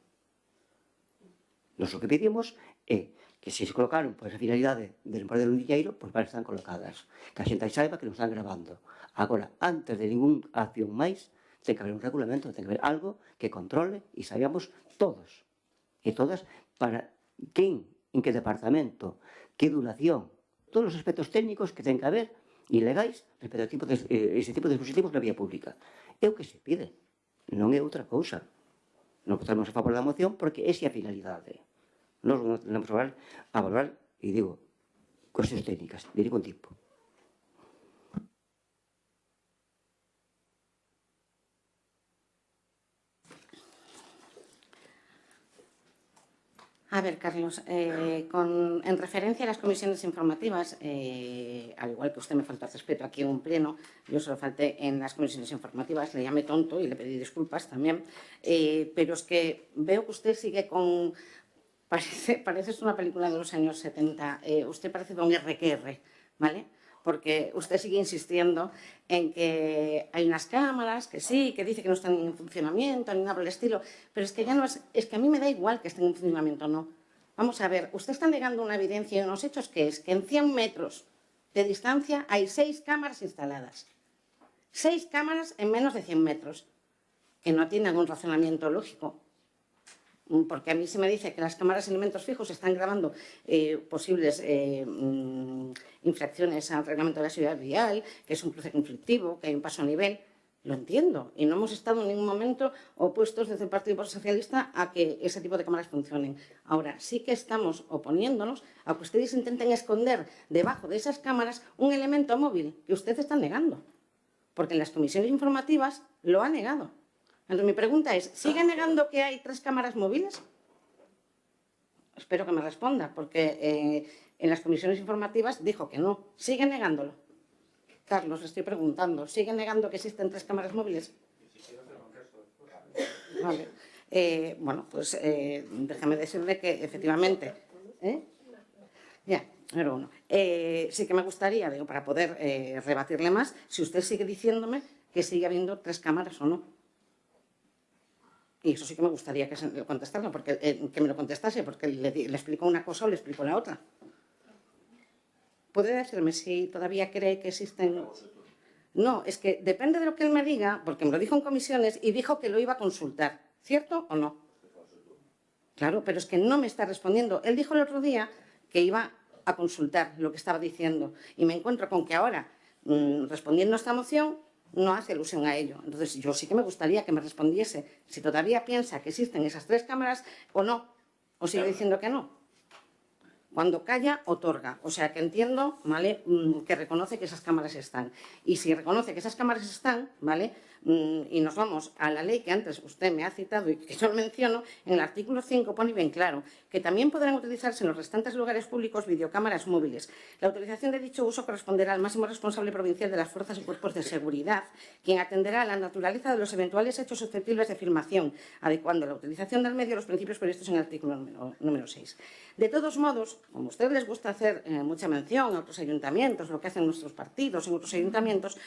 Nos o que pedimos é que se colocaron por esa finalidade de non perder un diñeiro, pois van estar colocadas. Que a xente saiba que nos están grabando. Agora, antes de ningún acción máis, ten que haber un regulamento, ten que haber algo que controle e saibamos todos e todas para quen, en que departamento, que duración, todos os aspectos técnicos que ten que haber ilegais respecto a ese tipo de dispositivos na vía pública. É o que se pide, non é outra cousa. Non votamos a favor da moción porque esa é a finalidade. Nos vamos a valorar, e digo, cuestións técnicas de ningún tipo. A ver, Carlos, en referencia a las comisiones informativas, al igual que usted me faltó al respeto aquí en un pleno, yo solo falté en las comisiones informativas, le llamé tonto y le pedí disculpas también, pero es que veo que usted sigue con... Parece una película de los años 70, usted parece don RQR, ¿vale? Porque usted sigue insistiendo en que hay unas cámaras, que sí, que dice que no están en funcionamiento, ni nada por el estilo, pero es que ya no es que a mí me da igual que estén en funcionamiento o no. Vamos a ver, usted está negando una evidencia y unos hechos que es que en 100 metros de distancia hay 6 cámaras instaladas. 6 cámaras en menos de 100 metros, que no tienen un razonamiento lógico. Porque a mí se me dice que las cámaras en elementos fijos están grabando posibles infracciones al reglamento de la seguridad vial, que es un cruce conflictivo, que hay un paso a nivel. Lo entiendo. Y no hemos estado en ningún momento opuestos desde el Partido Socialista a que ese tipo de cámaras funcionen. Ahora, sí que estamos oponiéndonos a que ustedes intenten esconder debajo de esas cámaras un elemento móvil que ustedes están negando. Porque en las comisiones informativas lo ha negado. Entonces, mi pregunta es, ¿sigue negando que hay 3 cámaras móviles? Espero que me responda, porque en las comisiones informativas dijo que no. ¿Sigue negándolo? Carlos, le estoy preguntando, ¿sigue negando que existen 3 cámaras móviles? Vale. Bueno, pues déjame decirle que efectivamente... Ya, número 1. Sí que me gustaría, digo, para poder rebatirle más, si usted sigue diciéndome que sigue habiendo 3 cámaras o no. Y eso sí que me gustaría que contestarlo, porque, que me lo contestase, porque le explico una cosa o le explico la otra. ¿Puede decirme si todavía cree que existen...? No, es que depende de lo que él me diga, porque me lo dijo en comisiones y dijo que lo iba a consultar. ¿Cierto o no? Claro, pero es que no me está respondiendo. Él dijo el otro día que iba a consultar lo que estaba diciendo. Y me encuentro con que ahora, respondiendo a esta moción, no hace alusión a ello. Entonces, yo sí que me gustaría que me respondiese si todavía piensa que existen esas 3 cámaras o no, o sigue diciendo que no. Cuando calla, otorga. O sea, que entiendo, ¿vale?, que reconoce que esas cámaras están. Y si reconoce que esas cámaras están, ¿vale?, y nos vamos a la ley que antes usted me ha citado y que yo lo menciono, en el artículo 5 pone bien claro que también podrán utilizarse en los restantes lugares públicos videocámaras móviles. La utilización de dicho uso corresponderá al máximo responsable provincial de las fuerzas y cuerpos de seguridad, quien atenderá a la naturaleza de los eventuales hechos susceptibles de filmación, adecuando la utilización del medio a los principios previstos en el artículo número 6. De todos modos, como a ustedes les gusta hacer mucha mención a otros ayuntamientos, lo que hacen nuestros partidos en otros ayuntamientos,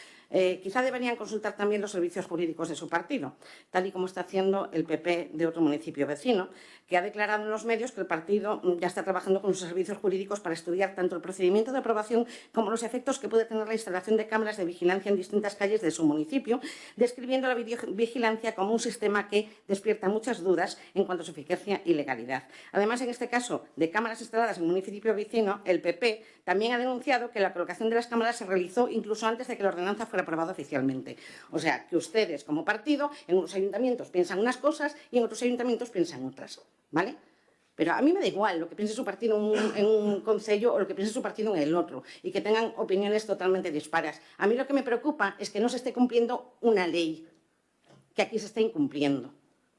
quizá deberían consultar también los servicios jurídicos de su partido, tal y como está haciendo el PP de otro municipio vecino, que ha declarado en los medios que el partido ya está trabajando con sus servicios jurídicos para estudiar tanto el procedimiento de aprobación como los efectos que puede tener la instalación de cámaras de vigilancia en distintas calles de su municipio, describiendo la videovigilancia como un sistema que despierta muchas dudas en cuanto a su eficacia y legalidad. Además, en este caso de cámaras instaladas en un municipio vecino, el PP también ha denunciado que la colocación de las cámaras se realizó incluso antes de que la ordenanza fuera aprobada oficialmente. O sea, que ustedes, como partido, en unos ayuntamientos piensan unas cosas y en otros ayuntamientos piensan otras, ¿vale? Pero a mí me da igual lo que piense su partido en un concello o lo que piense su partido en el otro y que tengan opiniones totalmente dispares. A mí lo que me preocupa es que no se esté cumpliendo una ley, que aquí se está incumpliendo.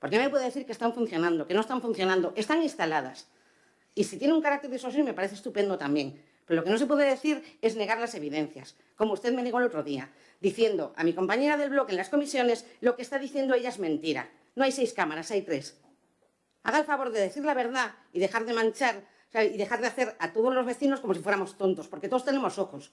Porque me puede decir que están funcionando, que no están funcionando, están instaladas. Y si tiene un carácter disuasorio me parece estupendo también. Pero lo que no se puede decir es negar las evidencias, como usted me negó el otro día, diciendo a mi compañera del bloque en las comisiones lo que está diciendo ella es mentira. No hay 6 cámaras, hay 3. Haga el favor de decir la verdad y dejar de manchar, o sea, y dejar de hacer a todos los vecinos como si fuéramos tontos, porque todos tenemos ojos.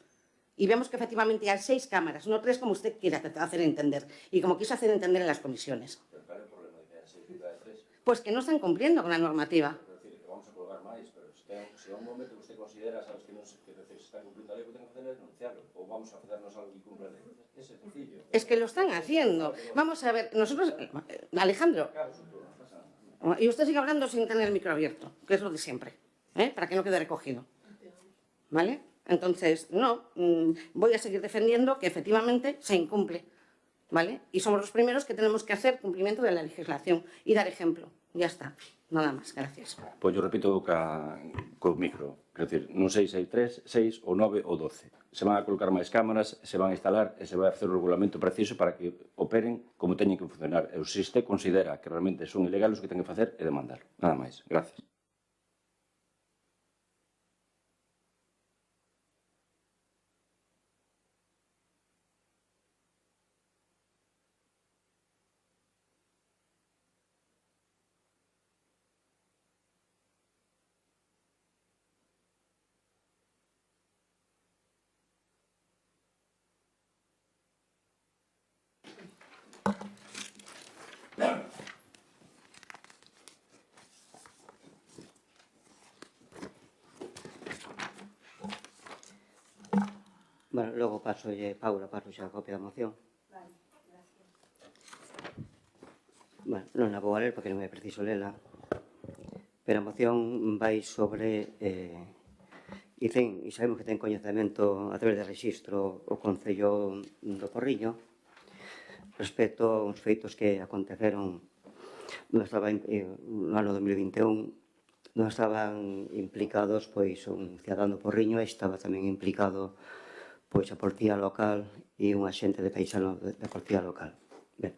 Y vemos que efectivamente hay 6 cámaras, no 3 como usted quiera hacer entender, y como quiso hacer entender en las comisiones. Pero ¿cuál es el problema de que haya 6 ciudades 3? Pues que no están cumpliendo con la normativa. Pero decir, que vamos a colgar máis, pero se a un momento que usted considera, sabes, que non se está cumplindo a lei, que ten que facer é denunciarlo, ou vamos a facernos algo que cumpla a lei. É sencillo. Es que lo están haciendo. Vamos a ver, nosotros... Alejandro, y usted sigue hablando sin tener el micro abierto, que es lo de siempre, para que no quede recogido. ¿Vale? Entonces, no, voy a seguir defendiendo que efectivamente se incumple. ¿Vale? Y somos los primeros que tenemos que hacer cumplimiento de la legislación y dar ejemplo. Ya está. Nada más. Gracias. Pois yo repito co micro. Quer dizer, non sei se hai 3, 6 ou 9 ou 12. Se van a colocar máis cámaras, se van a instalar e se vai a facer o regulamento preciso para que operen como teñen que funcionar. E se este considera que realmente son ilegales, o que ten que facer é demandar. Nada máis. Gracias. Bueno, logo paso, Paula, paso xa a copia da moción. Vale, gracias. Bueno, non a vou a ler porque non é preciso lela. Pero a moción vai sobre... e sabemos que ten coñecemento a través de registro o Concello do Porriño respecto a uns feitos que aconteceron no ano 2021, non estaban implicados pois un cidadán do Porriño e estaba tamén implicado pois a Policía Local e un axente de paisano da Policía Local. Ben,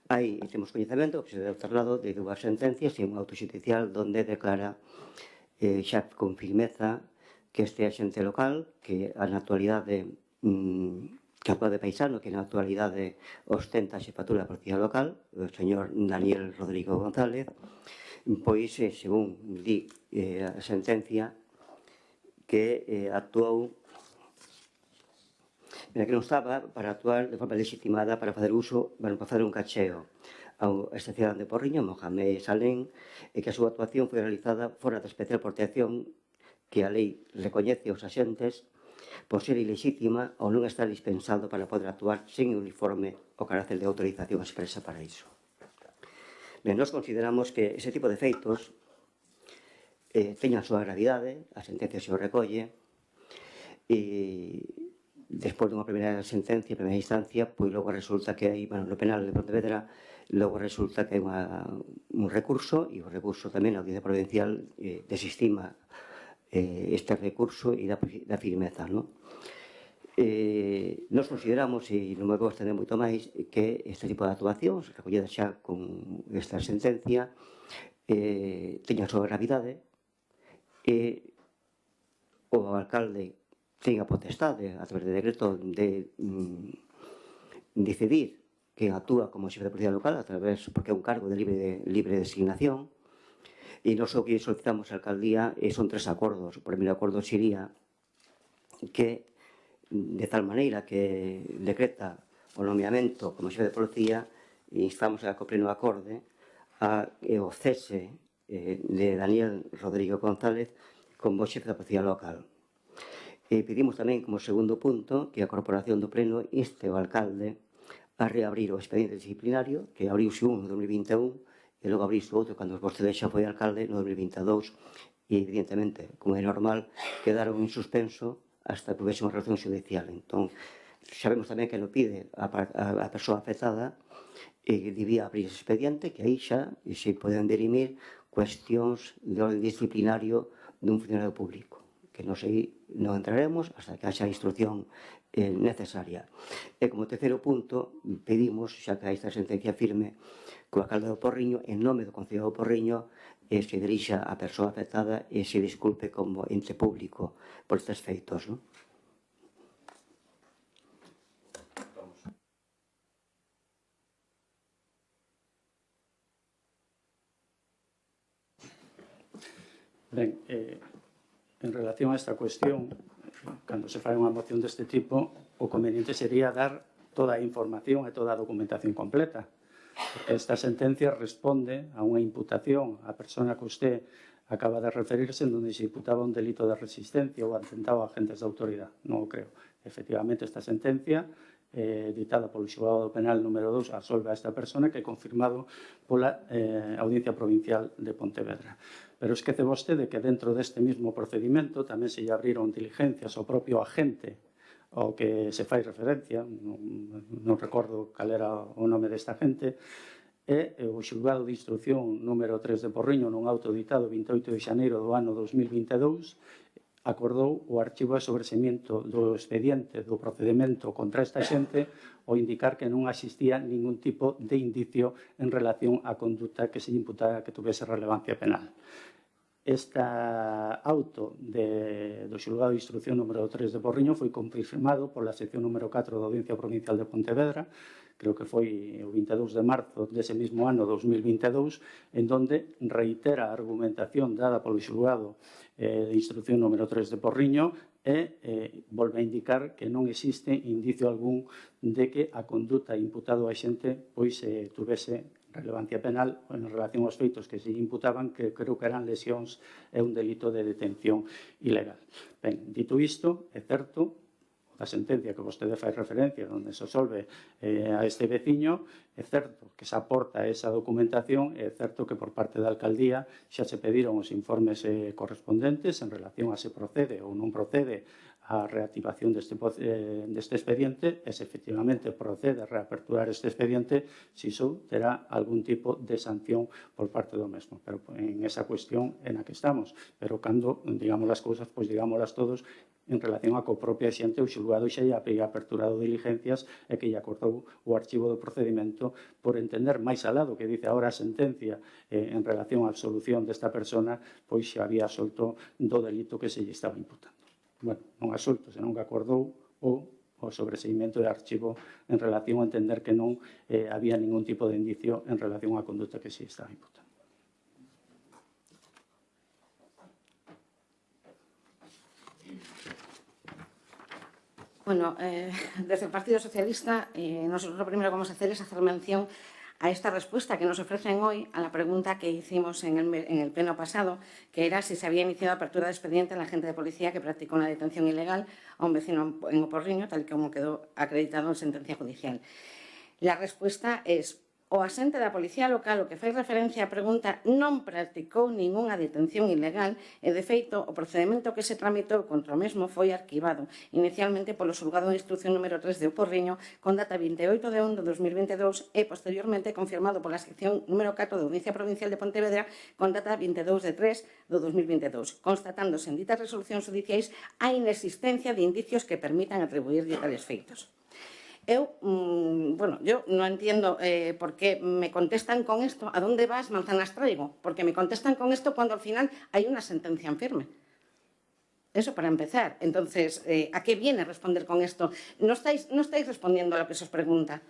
aí temos coñecemento que se deu traslado de 2 sentencias e un auto xudicial donde declara xa con firmeza que este axente local, que na actualidade que actúa de paisano, que na actualidade ostenta a xefatura da Policía Local, o señor Daniel Rodrigo González, pois, según di a sentencia, que actuou que non estaba para actuar de forma legitimada para facer uso, para facer un cacheo a esta cidade de Porriño, Mohamed Salén, e que a súa actuación foi realizada fora da especial protección que a lei recoñece aos axentes por ser ilexítima ou non estar dispensado para poder actuar sen uniforme o carácter de autorización expresa para iso. Ben, nós consideramos que ese tipo de feitos teña a súa gravidade, a sentencia se o recolle, e despois dunha primeira sentencia, primeira instancia, pois logo resulta que hai, no penal de Pontevedra, logo resulta que hai un recurso, e o recurso tamén a Audiencia Provincial desestima este recurso e da firmeza, non? Nos consideramos, e non me vou estender moito máis, que este tipo de actuacións, recollida xa con esta sentencia, teña a súa gravidade, e o alcalde ten a potestade, a través de decreto, de decidir que actúa como xefe de policía local, porque é un cargo de libre designación, e nós o que solicitamos a alcaldía son 3 acordos. O primeiro acordo sería que, de tal maneira que decreta o nomeamento como xefe de policía, instamos a que o pleno acorde o cese de Daniel Rodrigo González como xefe da policía local. Pedimos tamén, como segundo punto, que a Corporación do Pleno inste ao alcalde a reabrir o expediente disciplinario, que abriuse un no 2021, e logo abriuse outro cando vostede xa foi alcalde no 2022, e evidentemente, como é normal, quedaron en suspenso hasta que houvese unha relación judicial. Entón, sabemos tamén que non pide a persoa afectada e debía abrir ese expediente, que aí xa se poden dirimir cuestións de orden disciplinario dun funcionario público, que non sei, non entraremos hasta que haxa instrucción necesaria. E como terceiro punto, pedimos, xa que hai esta sentencia firme, que o alcalde do Porriño, en nome do Concello do Porriño, se dirixa á persoa afectada e se disculpe como ente público por estes feitos, non? Ben, en relación a esta cuestión, cando se fai unha moción deste tipo, o conveniente sería dar toda a información e toda a documentación completa. Porque esta sentencia responde a unha imputación á persona que usted acaba de referirse, en donde se imputaba un delito de resistencia ou atentado a agentes de autoridade. Non o creo. Efectivamente, esta sentencia ditada polo xulgado penal número 2 absolve a esta persona, que é confirmado pola Audiencia Provincial de Pontevedra. Pero esquece vostede que dentro deste mesmo procedimento tamén se lle abriron diligencias ao propio agente ao que se fai referencia, non recordo cal era o nome desta agente, e o xulgado de instrucción número 3 de Porriño, nun auto ditado 28 de xaneiro do ano 2022, acordou o archivo de sobresemento do expediente do procedimento contra esta xente ao indicar que non existía ningún tipo de indicio en relación á conduta que se lle imputara que tuvese relevancia penal. Este auto do xulgado de instrucción número 3 de Porriño foi confirmado pola sección número 4 da Audiencia Provincial de Pontevedra, creo que foi o 22 de marzo dese mesmo ano 2022, en donde reitera a argumentación dada polo xulgado de instrucción número 3 de Porriño e volve a indicar que non existe indicio algún de que a conduta imputado a xente pois tuvese relevancia penal en relación aos feitos que se imputaban, que creo que eran lesións e un delito de detención ilegal. Ben, dito isto, é certo, a sentencia que vostede fai referencia, onde se absolve a este veciño, é certo que se aporta esa documentación, é certo que por parte da alcaldía xa se pediron os informes correspondentes en relación a se procede ou non procede a reactivación deste expediente e se efectivamente procede a reaperturar este expediente, se iso terá algún tipo de sanción por parte do mesmo. Pero en esa cuestión en a que estamos. Pero cando digamos as cousas, pois digámoslas todos en relación a co propia xente o xulgado xa lle aperturado diligencias e que lle acordou o archivo do procedimento por entender máis alado que dice agora a sentencia en relación á absolución desta persona, pois xa había solto do delito que se lle estaba imputando. Bueno, non asolto, senón que acordou o sobreseguimento de archivo en relación a entender que non había ningún tipo de indicio en relación á conduta que se estaba imputando. Bueno, desde el Partido Socialista, nosotros lo primero que vamos a hacer es hacer mención a esta respuesta que nos ofrecen hoy a la pregunta que hicimos en el pleno pasado, que era si se había iniciado apertura de expediente a la agente de policía que practicó una detención ilegal a un vecino en Oporriño, tal como quedó acreditado en sentencia judicial. La respuesta es: o asente da Policía Local o que fai referencia á pregunta non practicou ningunha detención ilegal e, de feito, o procedimento que se tramitou contra o mesmo foi arquivado inicialmente polo xulgado de instrucción número 3 de Oporriño con data 28 de 1 de 2022 e posteriormente confirmado pola sección número 4 da Audiencia Provincial de Pontevedra con data 22 de 3 do 2022, constatándose en ditas resolucións judiciais a inexistencia de indicios que permitan atribuirlle tales feitos. Eu non entiendo por qué me contestan con esto. ¿A dónde vas? Manzanas traigo. Porque me contestan con esto cuando al final hay una sentencia en firme. Eso para empezar. Entonces, ¿a qué viene responder con esto? No estáis respondiendo a lo que se os pregunta.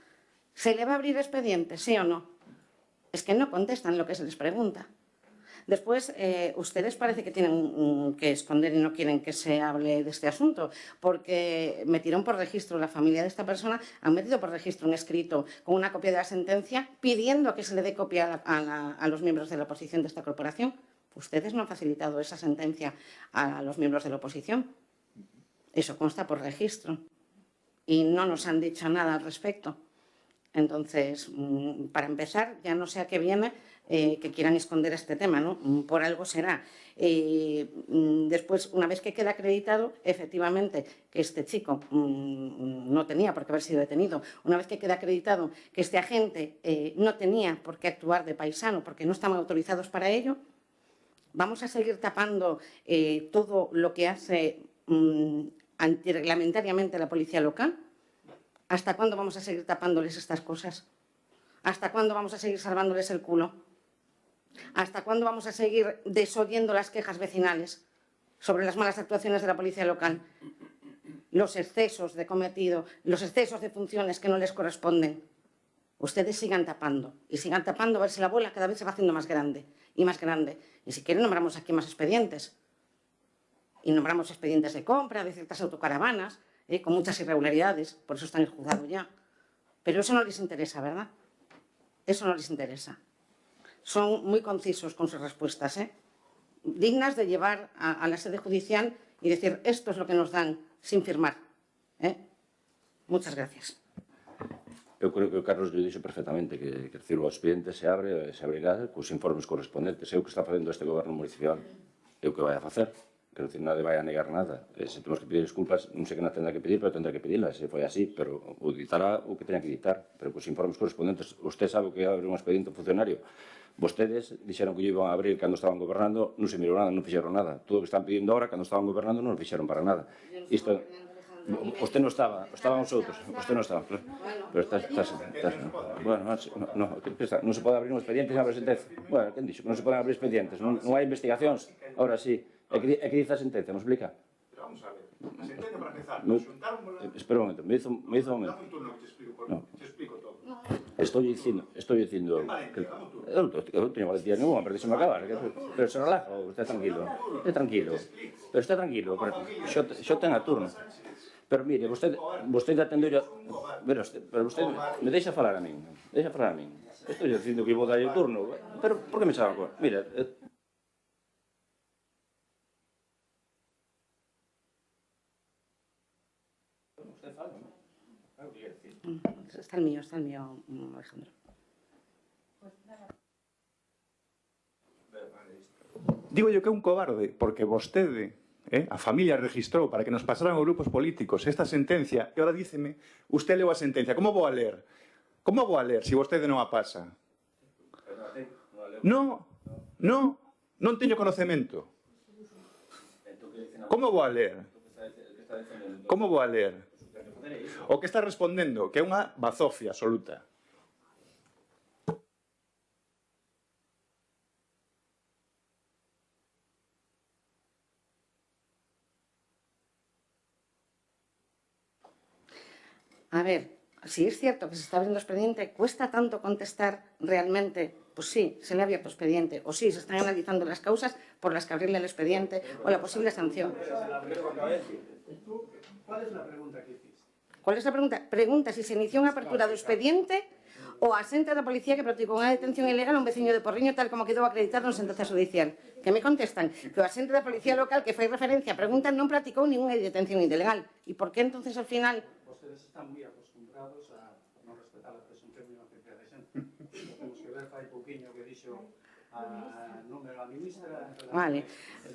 ¿Se le va a abrir expediente, sí o no? Es que no contestan lo que se les pregunta. Después, ustedes parece que tienen que esconder y no quieren que se hable de este asunto, porque metieron por registro, la familia de esta persona han metido por registro un escrito con una copia de la sentencia pidiendo que se le dé copia a los miembros de la oposición de esta corporación. Ustedes no han facilitado esa sentencia a los miembros de la oposición. Eso consta por registro y no nos han dicho nada al respecto. Entonces, para empezar, ya no sé a qué viene que quieran esconder este tema, ¿no? Por algo será. Después, una vez que queda acreditado, efectivamente, que este chico no tenía por qué haber sido detenido, una vez que queda acreditado que este agente no tenía por qué actuar de paisano porque no estaban autorizados para ello, vamos a seguir tapando todo lo que hace antirreglamentariamente a la policía local? ¿Hasta cuándo vamos a seguir tapándoles estas cosas? ¿Hasta cuándo vamos a seguir salvándoles el culo? ¿Hasta cuándo vamos a seguir desoyendo las quejas vecinales sobre las malas actuaciones de la policía local? Los excesos de cometido, los excesos de funciones que no les corresponden. Ustedes sigan tapando y sigan tapando, a ver si la bola cada vez se va haciendo más grande y más grande. Y si quieren nombramos aquí más expedientes. Y nombramos expedientes de compra de ciertas autocaravanas, con muchas irregularidades, por eso está en el juzgado ya. Pero eso no les interesa, ¿verdad? Eso no les interesa. Son muy concisos con sus respuestas, dignas de llevar a la sede judicial y decir esto es lo que nos dan sin firmar. Muchas gracias. Eu creo que o Carlos lle dixo perfectamente que o expediente se abrirá cos informes correspondentes. É o que está facendo este goberno municipal. É o que vai a facer. Quero dicir, nadie vai a negar nada. Se temos que pedir desculpas, non sei que non tendrá que pedir, pero tendrá que pedirlas. Se foi así, pero o ditará o que teña que ditar. Pero cos informes correspondentes, usted sabe o que abre un expediente un funcionario. Vostedes dixeron que lle iban a abrir cando estaban gobernando, non se mirou nada, non fixeron nada. Todo o que están pedindo ahora, cando estaban gobernando, non o fixeron para nada. Isto... Usted non estaba, estaban os outros, usted non estaba, claro. Pero estás bueno, non se pode abrir un expediente sin abrir sentencia. Bueno, quen dixo que non se poden abrir expedientes? Non hai investigacións? Ahora sí. E que dice a sentencia? ¿Me explica? Pero vamos a ver, a sentencia para empezar, espera un momento, me hizo un momento. Dame un turno que te explico todo. Estoy diciendo que eu teño valentía ninguna, pero deixe-me acabar. Pero se relaja, usted tranquilo. Pero está tranquilo, xo ten a turno. Pero mire, vostede atendeu... Pero vostede me deixa falar a min. Estou dicindo que vou darlle o turno. Pero por que me chaman con... Mira... Está el mío, Alejandro. Digo yo que é un cobarde, porque vostede, a familia registrou para que nos pasaran os grupos políticos esta sentencia, e ahora díceme, usted leu a sentencia, como vou a ler? Como vou a ler se vostede non a pasa? Non teño conocemento. Como vou a ler? O que está respondendo, que é unha bazofia absoluta. A ver, si es cierto que se está abriendo expediente, ¿cuesta tanto contestar realmente? Pues sí, se le ha abierto expediente. O sí, se están analizando las causas por las que abrirle el expediente o la posible sanción. ¿Cuál es la pregunta que hiciste? ¿Cuál es la pregunta? Pregunta si se inició unha apertura do expediente o a xente da policía que practicou unha detención ilegal a un veciño de Porriño tal como quedou acreditado en sentencia judicial. Que me contestan que a xente da policía local que fai referencia a pregunta non practicou ninguna detención ilegal. E por que entonces al final... Vostedes están moi acostumbrados a non respetar a presunción de inocencia de xente. Temos que ver fai pouquiño que dixo a número a ministra... Vale,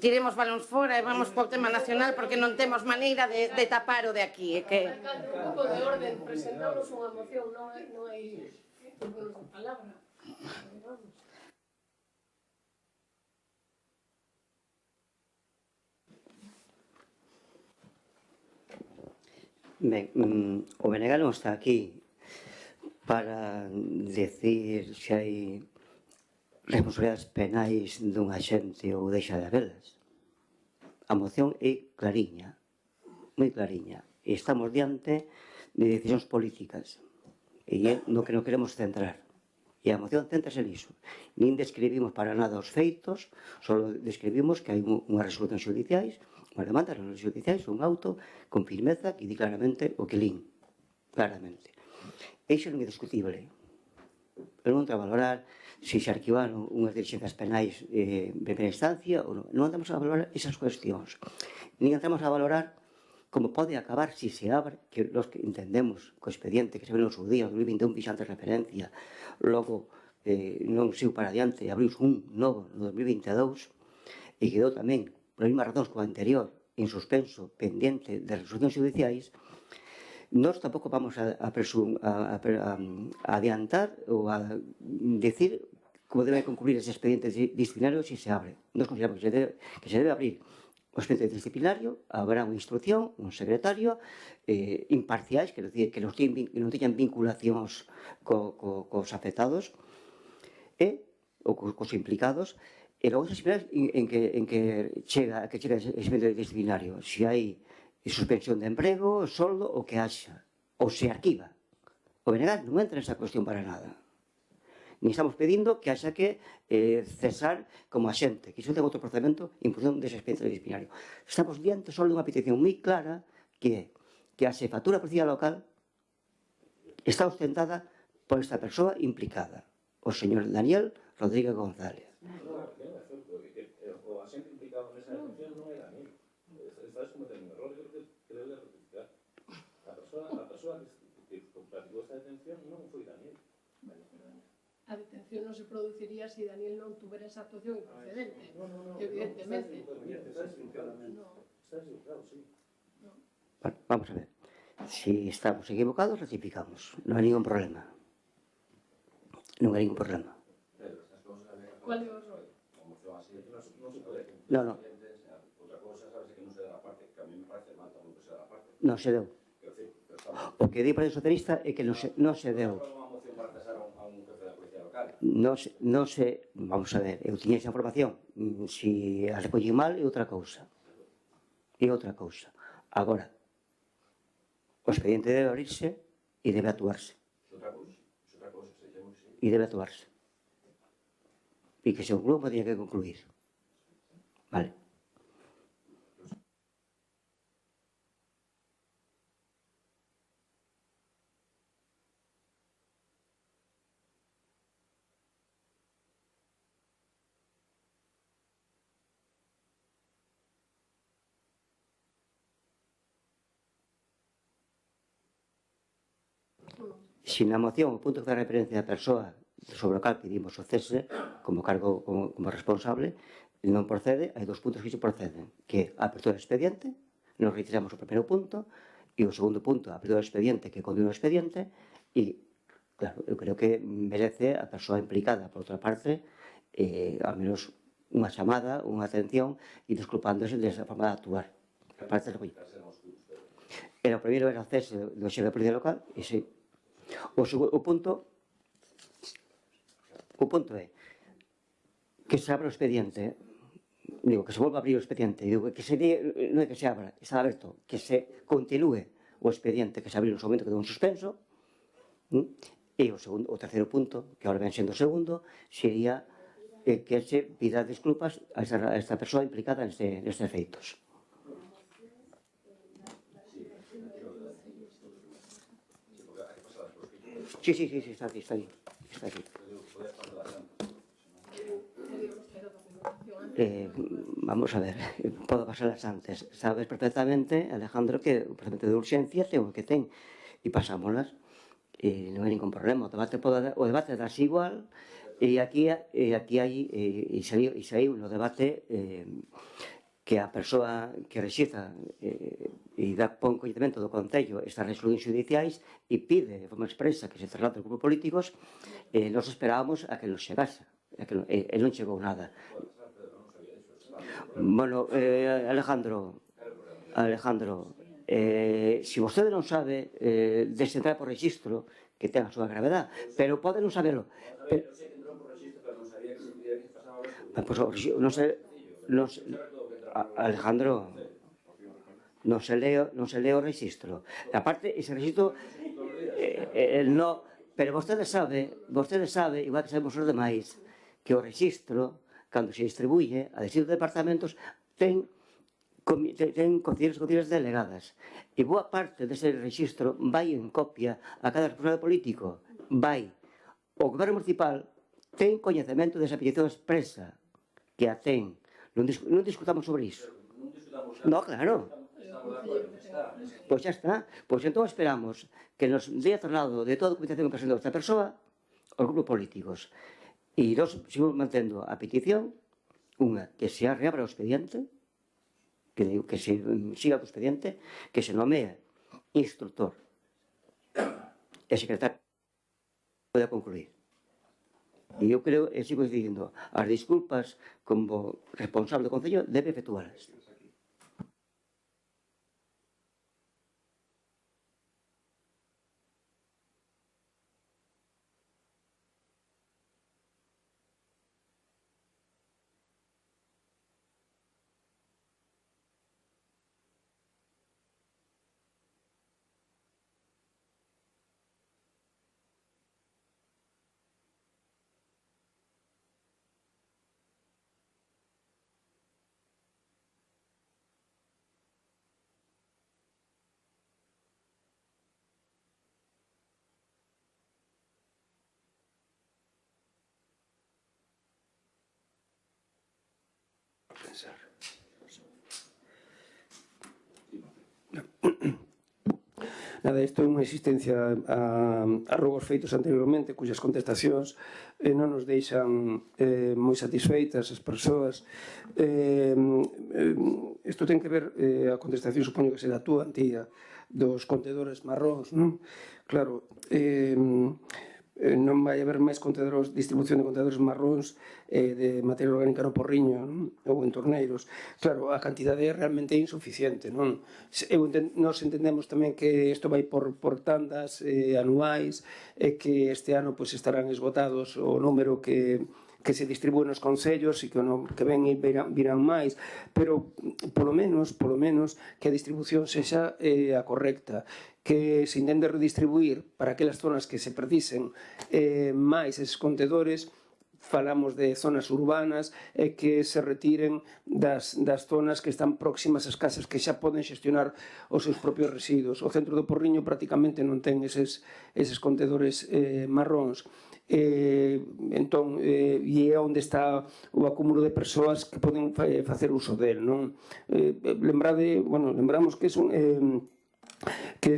tiremos balóns fora e vamos po tema nacional porque non temos maneira de tapar o de aquí. Que... Un pouco de orden, presentamos unha moción, non hai turnos de palabra. Ben, o Benegal non está aquí para decir se hai responsabilidades penais dun axente ou deixa de habelas. A moción é clariña, moi clariña. E estamos diante de decisións políticas. E é no que non queremos centrar. E a moción céntrase niso. Nin describimos para nada os feitos, só describimos que hai unhas resolucións judiciais, unhas demandas judiciais, un auto con firmeza que di claramente o que lin. Claramente. Eixo non é discutible. Pero non te a valorar se se arquivaron unhas diligencias penais de primeira instancia ou non. Non andamos a valorar esas cuestións. Nin andamos a valorar como pode acabar se se abre, que los que entendemos co expediente que se ven no seu día, 2021, fixante referencia, logo non saiu para adiante, abriuse un novo no 2022, e quedou tamén, por as mesmas razóns co anterior, en suspenso, pendiente de resolucións judiciais, nós tampouco vamos a adiantar ou a decir como debe concluir ese expediente disciplinario se se abre. Nós consideramos que se debe abrir o expediente disciplinario, haberá unha instrucción, un secretario, imparciais, quero dicir, que non teñan vinculacións cos afectados ou cos implicados, e logo se espera en que chega ese expediente disciplinario, se hai suspensión de emprego, soldo, o que haxa, ou se arquiva. O BNG non entra nesa cuestión para nada. Ni estamos pedindo que haxa que cesar como axente, que iso ten outro procedimento en función dese expediente disciplinario. Estamos diante só dunha petición moi clara que é que a xefatura da Policía Local está ostentada por esta persoa implicada, o señor Daniel Rodríguez González. O axente implicado nesa detención non é Daniel. Estás cometendo un error, eu creo que debe rectificar. A persoa que practicou esta detención non foi Daniel. A detención non se produciría se Daniel non tuvera esa actuación improcedente, evidentemente. Estás equivocado, sí. Bueno, vamos a ver. Si estamos equivocados, rectificamos. Non hai ningún problema. Non hai ningún problema. ¿Cuál é o error? Non. Outra cousa, sabes, que non se dá a parte, que a mí me parece mal tamén que se dá a parte. Non se deu. O que di o Partido Socialista é que non se deu. Non se, vamos a ver, eu tiña esa información, se a recollí mal é outra cousa. Agora, o expediente debe abrirse e debe actuarse. E debe actuarse. E que se conclúa, podría que concluir. Vale. Se na moción o punto que fai referencia a persoa sobre o cal pedimos o cese como cargo como responsable non procede, hai dos puntos que se proceden, que a apertura do expediente, nos retiramos o primeiro punto, e o segundo punto, a apertura do expediente, que continúa o expediente, e, claro, eu creo que merece a persoa implicada, por outra parte, ao menos unha chamada, unha atención, e desculpándose desa forma de actuar. A parte era o primeiro era o cese do xefe da Policía Local, e sí. O punto é que se abra o expediente, digo, que se volva a abrir o expediente, digo, que sería, non é que se abra, está aberto, que se continúe o expediente que se abriu no seu momento que deu un suspenso, e o terceiro punto, que agora ven sendo o segundo, sería que se pida desculpas a esta persoa implicada nestes feitos. Sí, está aquí. Vamos a ver, podo pasarlas antes. Sabes perfectamente, Alejandro, que o procedimento de urxencia ten o que ten, e pasámoslas, e non hai ningún problema. O debate darse igual, e aquí hai, e saiu no debate que a persoa que rexiza e pon coñecemento do Concello estas resolucións judiciais e pide de forma expresa que se traslade aos grupos políticos, nos esperábamos a que nos chegase, e non chegou nada. Bueno, Alejandro, se vostede non sabe dese entrar por registro, que ten a súa gravedade, pero pode non sabelo. Non sei, Alejandro, non se lee o registro. A parte, ese registro non, pero vostede sabe, igual que sabemos os demais, que o registro, cando se distribuye a distintos departamentos, ten concelleiros delegadas, e boa parte dese registro vai en copia a cada responsable político, vai. O goberno municipal ten coñecemento desa petición expresa, que a ten. Non discutamos sobre iso. Non, claro. Pois xa está. Pois entón esperamos que nos dé traslado de toda a documentación que presentou esta persoa aos grupos políticos. E nós seguimos mantendo a petición, unha, que se reabra o expediente, que se siga o expediente, que se nomea instructor e secretario pode concluir. E eu creo, e sigo dicindo, as disculpas como responsable do Concello debe efectualas. Nada, isto é unha existencia a rogos feitos anteriormente, cuyas contestacións non nos deixan moi satisfeitas as persoas. Isto ten que ver, a contestación supoño que será a túa, Antía, dos contedores marróns, non? Claro, non vai haber máis distribución de contedores marróns de materia orgánica no Porriño, non? Ou en Torneiros. Claro, a cantidade é realmente insuficiente, non? Nos entendemos tamén que isto vai por tandas anuais e que este ano estarán esgotados o número que se distribúen nos concellos e que ven e virán máis, pero polo menos que a distribución sexa a correcta, que se intente redistribuir para aquelas zonas que se precisen máis eses contedores. Falamos de zonas urbanas e que se retiren das zonas que están próximas ás casas que xa poden xestionar os seus propios residuos. O centro do Porriño prácticamente non ten eses contedores marróns. Entón, e é onde está o acúmulo de persoas que poden facer uso del, non? Lembramos que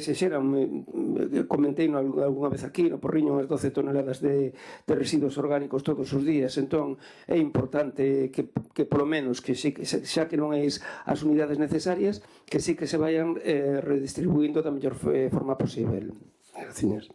se xeran, comentei algunha vez aquí, no Porriño, unhas 12 toneladas de residuos orgánicos todos os días. Entón, é importante que polo menos, que xa que non é as unidades necesarias, que sí que se vayan redistribuindo da mellor forma posible. Gracias.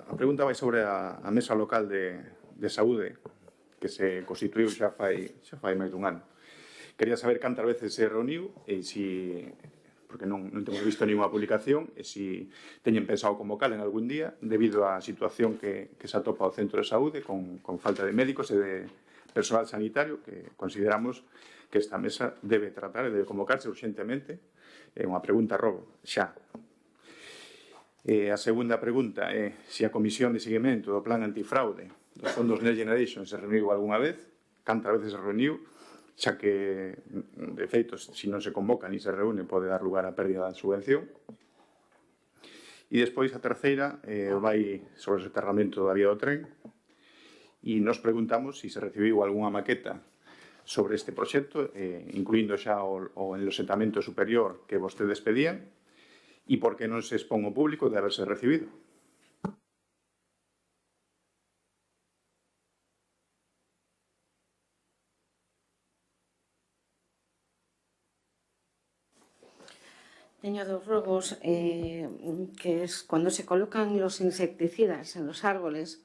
A pregunta vai sobre a mesa local de saúde que se constituiu xa fai máis dun ano. Quería saber cantas veces se reuniu e porque non temos visto ninguna publicación, e se teñen pensado convocar en algún día debido á situación que se atopa o centro de saúde con falta de médicos e de personal sanitario, que consideramos que esta mesa debe tratar e debe convocarse urgentemente. É unha pregunta xa. A segunda pregunta é se a Comisión de Seguimento do Plan Antifraude dos fondos Next Generation se reuniu algunha vez, cantas veces se reuniu, xa que, de feito, se non se convoca ni se reúne, pode dar lugar a pérdida da subvención. E despois a terceira vai sobre o soterramento da vía do tren, e nos preguntamos se recibiu algunha maqueta sobre este proxecto, incluindo xa o enlosetamento superior que vostedes pedían, e por que non se expón ao público de haberse recibido. Teño dos rogos que es cuando se colocan los insecticidas en los árboles,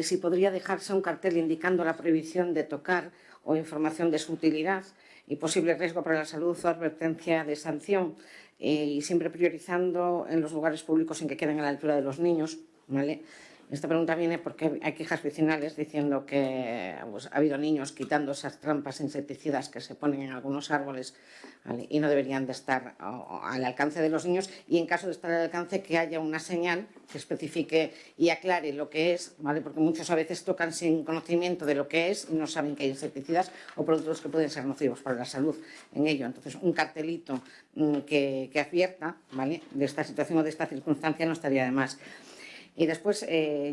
si podría dejarse un cartel indicando la prohibición de tocar o información de su utilidad y posible riesgo para la salud o advertencia de sanción, y siempre priorizando en los lugares públicos en que queden a la altura de los niños, ¿vale? Esta pregunta viene porque hay quejas vecinales diciendo que ha habido niños quitando esas trampas insecticidas que se ponen en algunos árboles, ¿vale? Y no deberían de estar al alcance de los niños, y en caso de estar al alcance que haya una señal que especifique y aclare lo que es, ¿vale? Porque muchos a veces tocan sin conocimiento de lo que es y no saben que hay insecticidas o productos que pueden ser nocivos para la salud en ello. Entonces, un cartelito que advierta, ¿vale?, de esta situación o de esta circunstancia no estaría de más. Y después,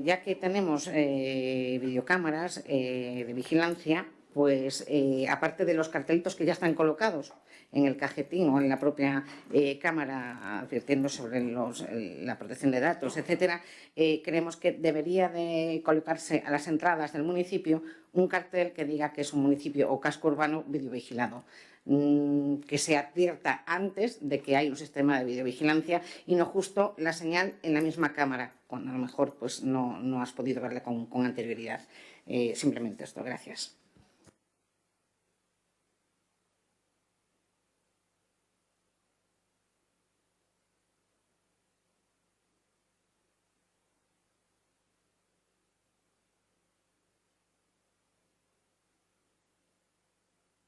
ya que tenemos videocámaras de vigilancia, pues aparte de los cartelitos que ya están colocados en el cajetín o en la propia cámara advirtiendo sobre la protección de datos, etcétera, creemos que debería de colocarse a las entradas del municipio un cartel que diga que es un municipio o casco urbano videovigilado, que se advierta antes de que hay un sistema de videovigilancia y no justo la señal en la misma cámara, cuando a lo mejor pues no has podido verla con anterioridad. Simplemente esto. Gracias.